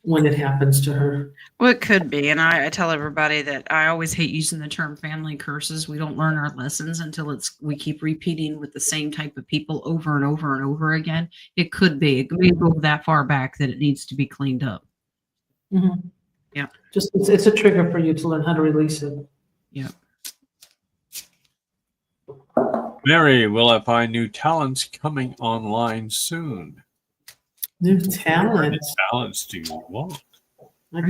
when it happens to her. Well, it could be. And I tell everybody that I always hate using the term family curses. We don't learn our lessons until we keep repeating with the same type of people over and over and over again. It could be. It may go that far back that it needs to be cleaned up. Mm-hmm. Yeah. Just it's a trigger for you to learn how to release it. Yeah. Mary, will I find new talents coming online soon? New What talents. talents do you want? Are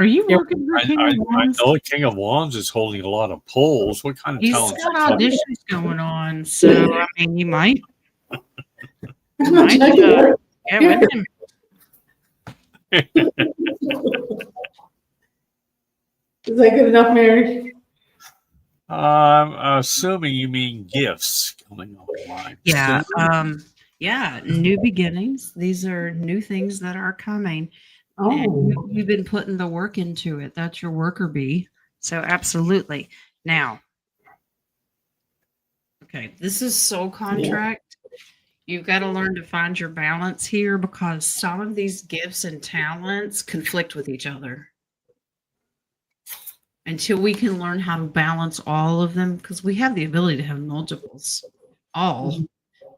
you working for King of I Wands? know King of Wands is holding a lot of polls. What kind of He's talents? got auditions going on, so I mean, you might. Check Get it with him. Is that good enough, Mary? I'm assuming you mean gifts coming online. Yeah. soon? Yeah. New beginnings. These are new things that are coming. Oh, And you've been putting the work into it. That's your worker bee. So absolutely. Now, okay, this is soul contract. You've got to learn to find your balance here because some of these gifts and talents conflict with each other. Until we can learn how to balance all of them, because we have the ability to have multiples,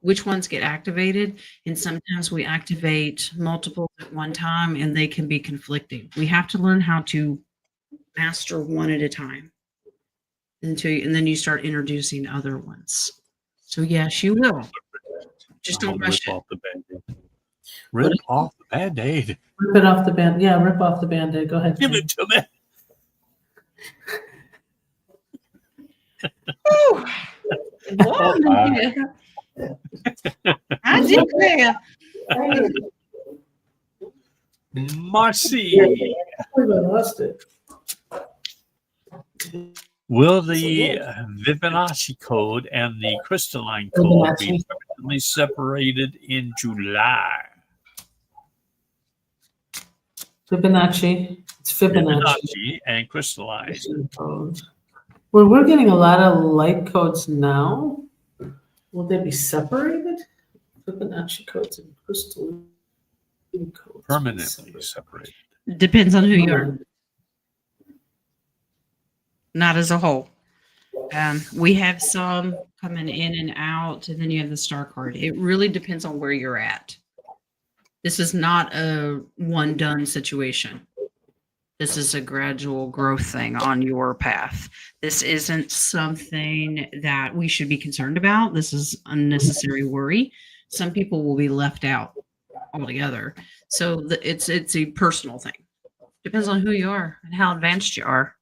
which ones get activated. And sometimes we activate multiples at one time and they can be conflicting. We have to learn how to master one at a time and then you start introducing other ones. So yes, you will. Just don't rush it. Off the Band-Aid. Rip off the Band-Aid. rip it off the band. Yeah, rip off the Band-Aid. Go ahead. Give it to me. I declare. Marcy, We lost it. will the Fibonacci code and the crystalline code be permanently separated in July? Fibonacci. It's Fibonacci. Fibonacci and crystalline. Well, we're getting a lot of light codes now. Will they be separated? Fibonacci codes and crystalline codes. Permanently separated. Depends on who you are. Not as a whole. We have some coming in and out, and then you have the star card. It really depends on where you're at. This is not a one done situation. This is a gradual growth thing on your path. This isn't something that we should be concerned about. This is unnecessary worry. Some people will be left out altogether. So it's a personal thing. Depends on who you are and how advanced you are.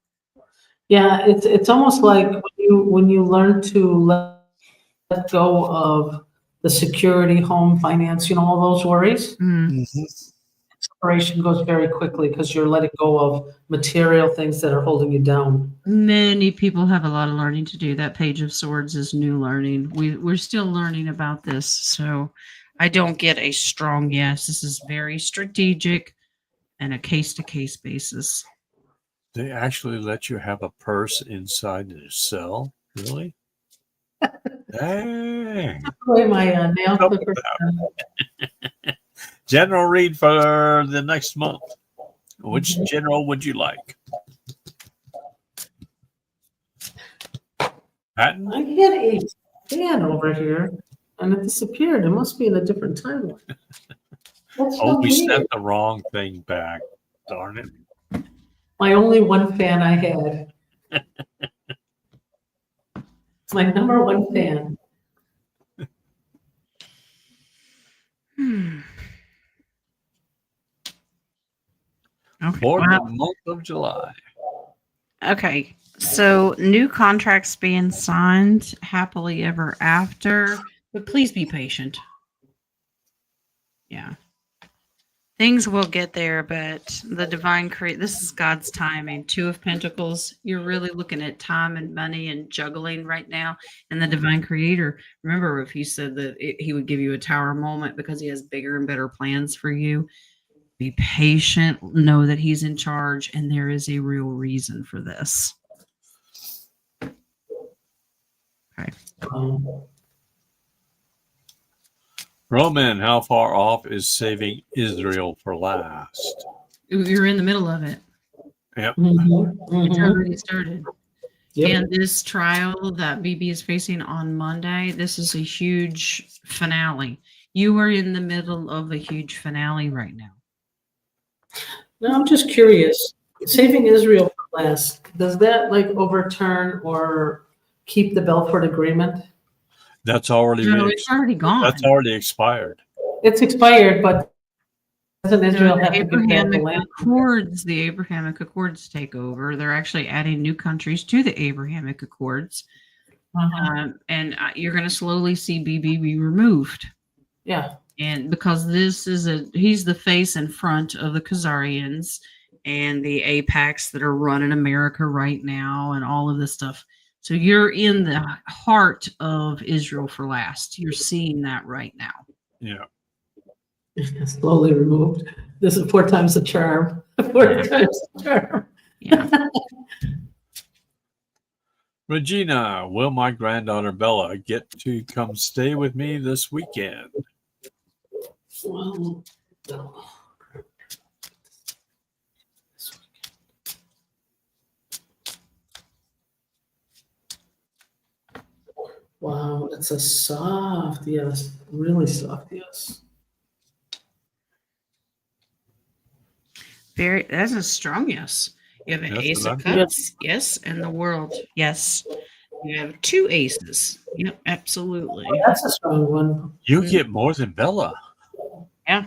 Yeah, it's almost like when you learn to let go of the security, home, finance, all those worries. Separation goes very quickly because you're letting go of material things that are holding you down. Many people have a lot of learning to do. That Page of Swords is new learning. We're still learning about this, so I don't get a strong yes. This is very strategic and a case-to-case basis. They actually let you have a purse inside the cell? Really? Dang. Play my nail clipper. General read for the next month. Which general would you like? Patton? I get 8. fan over here and it disappeared. It must be in a different timeline. That's Oh, so we weird. sent the wrong thing back. Darn it. My only one fan I had. It's my number one fan. Hmm. Okay. For Wow. the month of July. Okay. So new contracts being signed happily ever after, but please be patient. Yeah. Things will get there, but the divine create this is God's timing. Two of Pentacles. You're really looking at time and money and juggling right now. And the divine creator, remember if he said that he would give you a tower moment because he has bigger and better plans for you. Be patient, know that he's in charge, and there is a real reason for this. Okay. Roman, how far off is saving Israel for last? You're in the middle of it. Yep. It's already started. Yep. And this trial that BB is facing on Monday, this is a huge finale. You are in the middle of a huge finale right now. Now I'm just curious. Saving Israel for last, does that like overturn or keep the Belfort Agreement? That's already No, been, it's already gone. that's already expired. It's expired, but doesn't Israel The have to give back the Abrahamic land? Accords take over. They're actually adding new countries to the Abrahamic Accords. And you're going to slowly see BB be removed. Yeah. And because he's the face in front of the Khazarians and the APACs that are running America right now and all of this stuff. So you're in the heart of Israel for last. You're seeing that right now. Yeah. Slowly removed. This is 4 times the charm. 4 times the charm. Yeah. Regina, will my granddaughter Bella get to come stay with me this weekend? Well, wow, it's a soft yes, really soft yes. That's a strong yes. You have an That's ace what of I'm- cups, yes, and the world, yes. You have 2 aces. Yep, absolutely. That's a strong one. You get more than Bella. Yeah.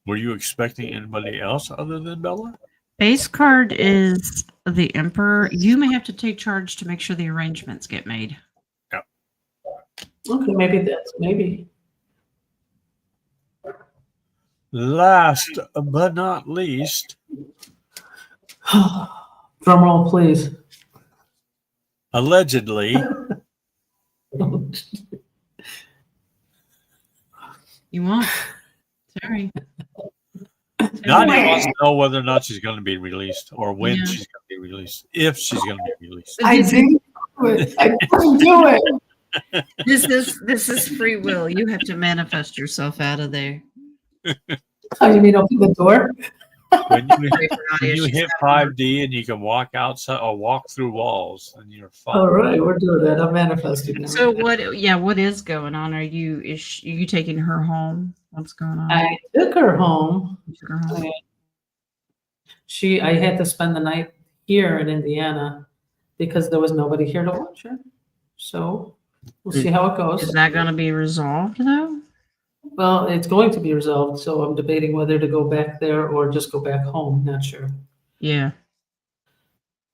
Were you expecting anybody else other than Bella? Base card is the Emperor. You may have to take charge to make sure the arrangements get made. Okay, maybe. Last but not least, Drum roll, please. allegedly, You won't. Sorry. Nadia wants to know whether or not she's going to be released or when Yeah. she's going to be released, if she's going to be released. I didn't do it. I couldn't do it. This is free will. You have to manifest yourself out of there. Oh, you mean open the door? When you, Pray for Nadia. when you She's hit having 5D and you can walk outside or walk through walls, then you're fine. All right, we're doing that. I'm manifesting now. So what is going on? Are you taking her home? What's going on? I took her home. You took her home? I had to spend the night here in Indiana because there was nobody here to watch her. So we'll see how it goes. Is that going to be resolved though? Well, it's going to be resolved, so I'm debating whether to go back there or just go back home. Not sure. Yeah.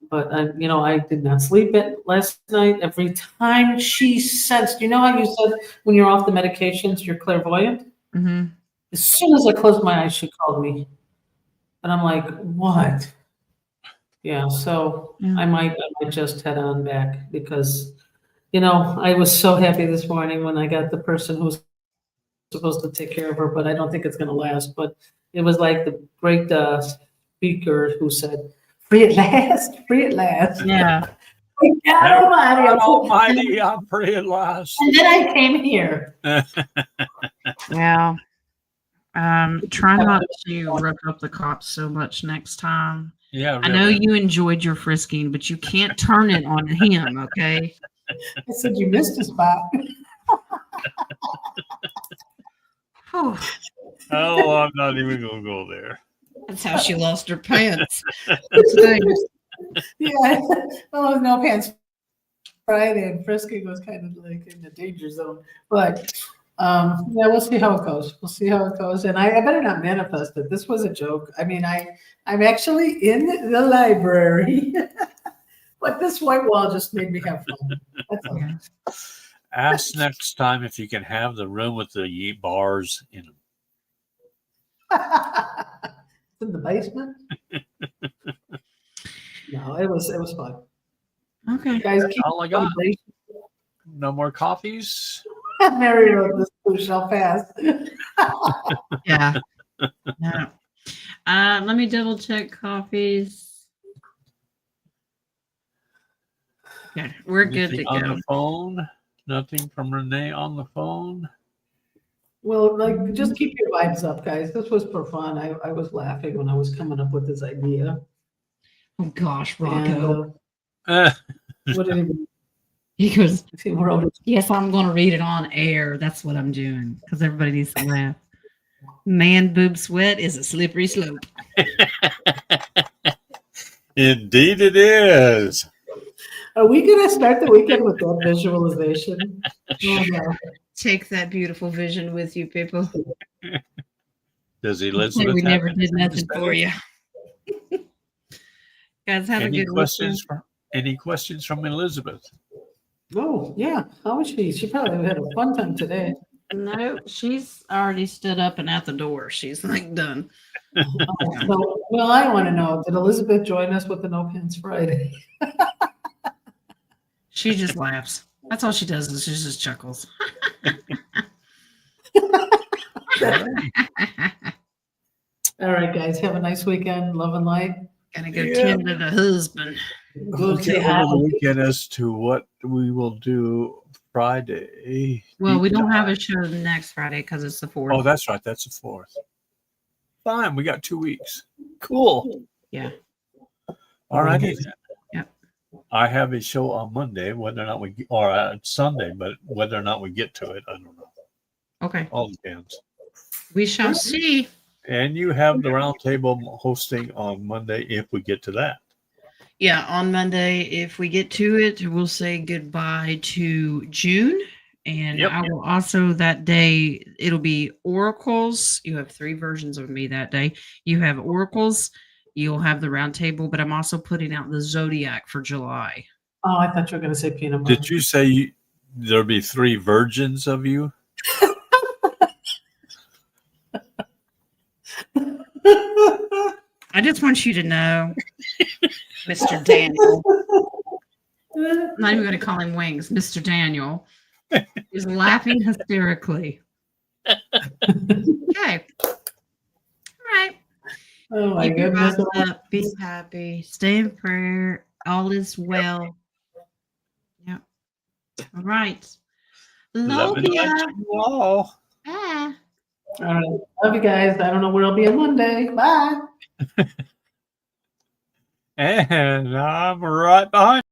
But I did not sleep last night. Every time she sensed, you know how you said when you're off the medications, you're clairvoyant? Mm-hmm. As soon as I closed my eyes, she called me. And I'm like, what? Yeah, so Yeah. I might just head on back because, I was so happy this morning when I got the person who's supposed to take care of her, but I don't think it's going to last. But it was like the great speaker who said, free at last, free at last. Yeah. God almighty, God almighty, I'm free at last. And then I came here. Yeah. Try not to rip up the cops so much next time. Yeah, I know really. you enjoyed your frisking, but you can't turn it on him, okay? I said you missed a spot. Whew, Oh, I'm not even gonna go there. that's how she lost her pants. Today. Yeah, well, no pants Friday, and frisking was kind of like in the danger zone. But yeah, we'll see how it goes. We'll see how it goes. And I better not manifest it. This was a joke. I mean, I'm actually in the library, but this white wall just made me have fun. That's all. Yeah. Ask next time if you can have the room with the bars in them. It's in the basement. No, it was fun. Okay. Guys, keep All I got. celebration. No more coffees. Mary wrote this too shall pass. Yeah. No. Let me double check coffees. Okay, we're good to Anything on go. the phone? Nothing from Renee on the phone. Well, like, just keep your vibes up, guys. This was for fun. I was laughing when I was coming up with this idea. Oh gosh, And Rocco. what did he He goes, see? We're over. yes, I'm going to read it on air. That's what I'm doing because everybody needs to laugh. Man boob sweat is a slippery slope. Indeed, it is. Are we gonna start the weekend with that visualization? Oh, no. Take that beautiful vision with you, people. Does Say Elizabeth we have never did anything to nothing for say? you. Guys, have Any a good questions from Elizabeth? Oh, yeah. How was she? She probably had a fun time today. weekend. No, she's already stood up and at the door. She's like done. Oh, so, well, I want to know, did Elizabeth join us with the No Pants Friday? She just laughs. That's all she does is she just chuckles. All right, guys, have a nice weekend. Love and light. Gotta go Yeah. tend to the husband. Go Okay, say over hi. the weekend as to what we will do Friday. Well, we Deep don't have dive. a show next Friday because it's the 4th. Oh, that's right. That's the 4th. Fine. We got 2 weeks. Cool. Yeah. All righty. Yep. I have a show on Monday, whether or not we, or Sunday, but whether or not we get to it, I don't know. Okay. All depends. We shall see. And you have the roundtable hosting on Monday if we get to that. Yeah, on Monday, if we get to it, we'll say goodbye to June. And Yep. I will also that day, it'll be oracles. You have 3 versions of me that day. You have oracles, you'll have the roundtable, but I'm also putting out the zodiac for July. Oh, I thought you were going to say peanut butter. Did you say there'll be 3 virgins of you? I just want you to know, Mr. Daniel. I'm not even going to call him Wings. Mr. Daniel is laughing hysterically. Okay. All right. Oh, my Keep your goodness. vibes up. Be happy. Stay in prayer. All is well. Yep. All right. Love Love and ya. light to you all. Bye. All right. Love you guys. I don't know where I'll be on Monday. Bye. And I'm right behind.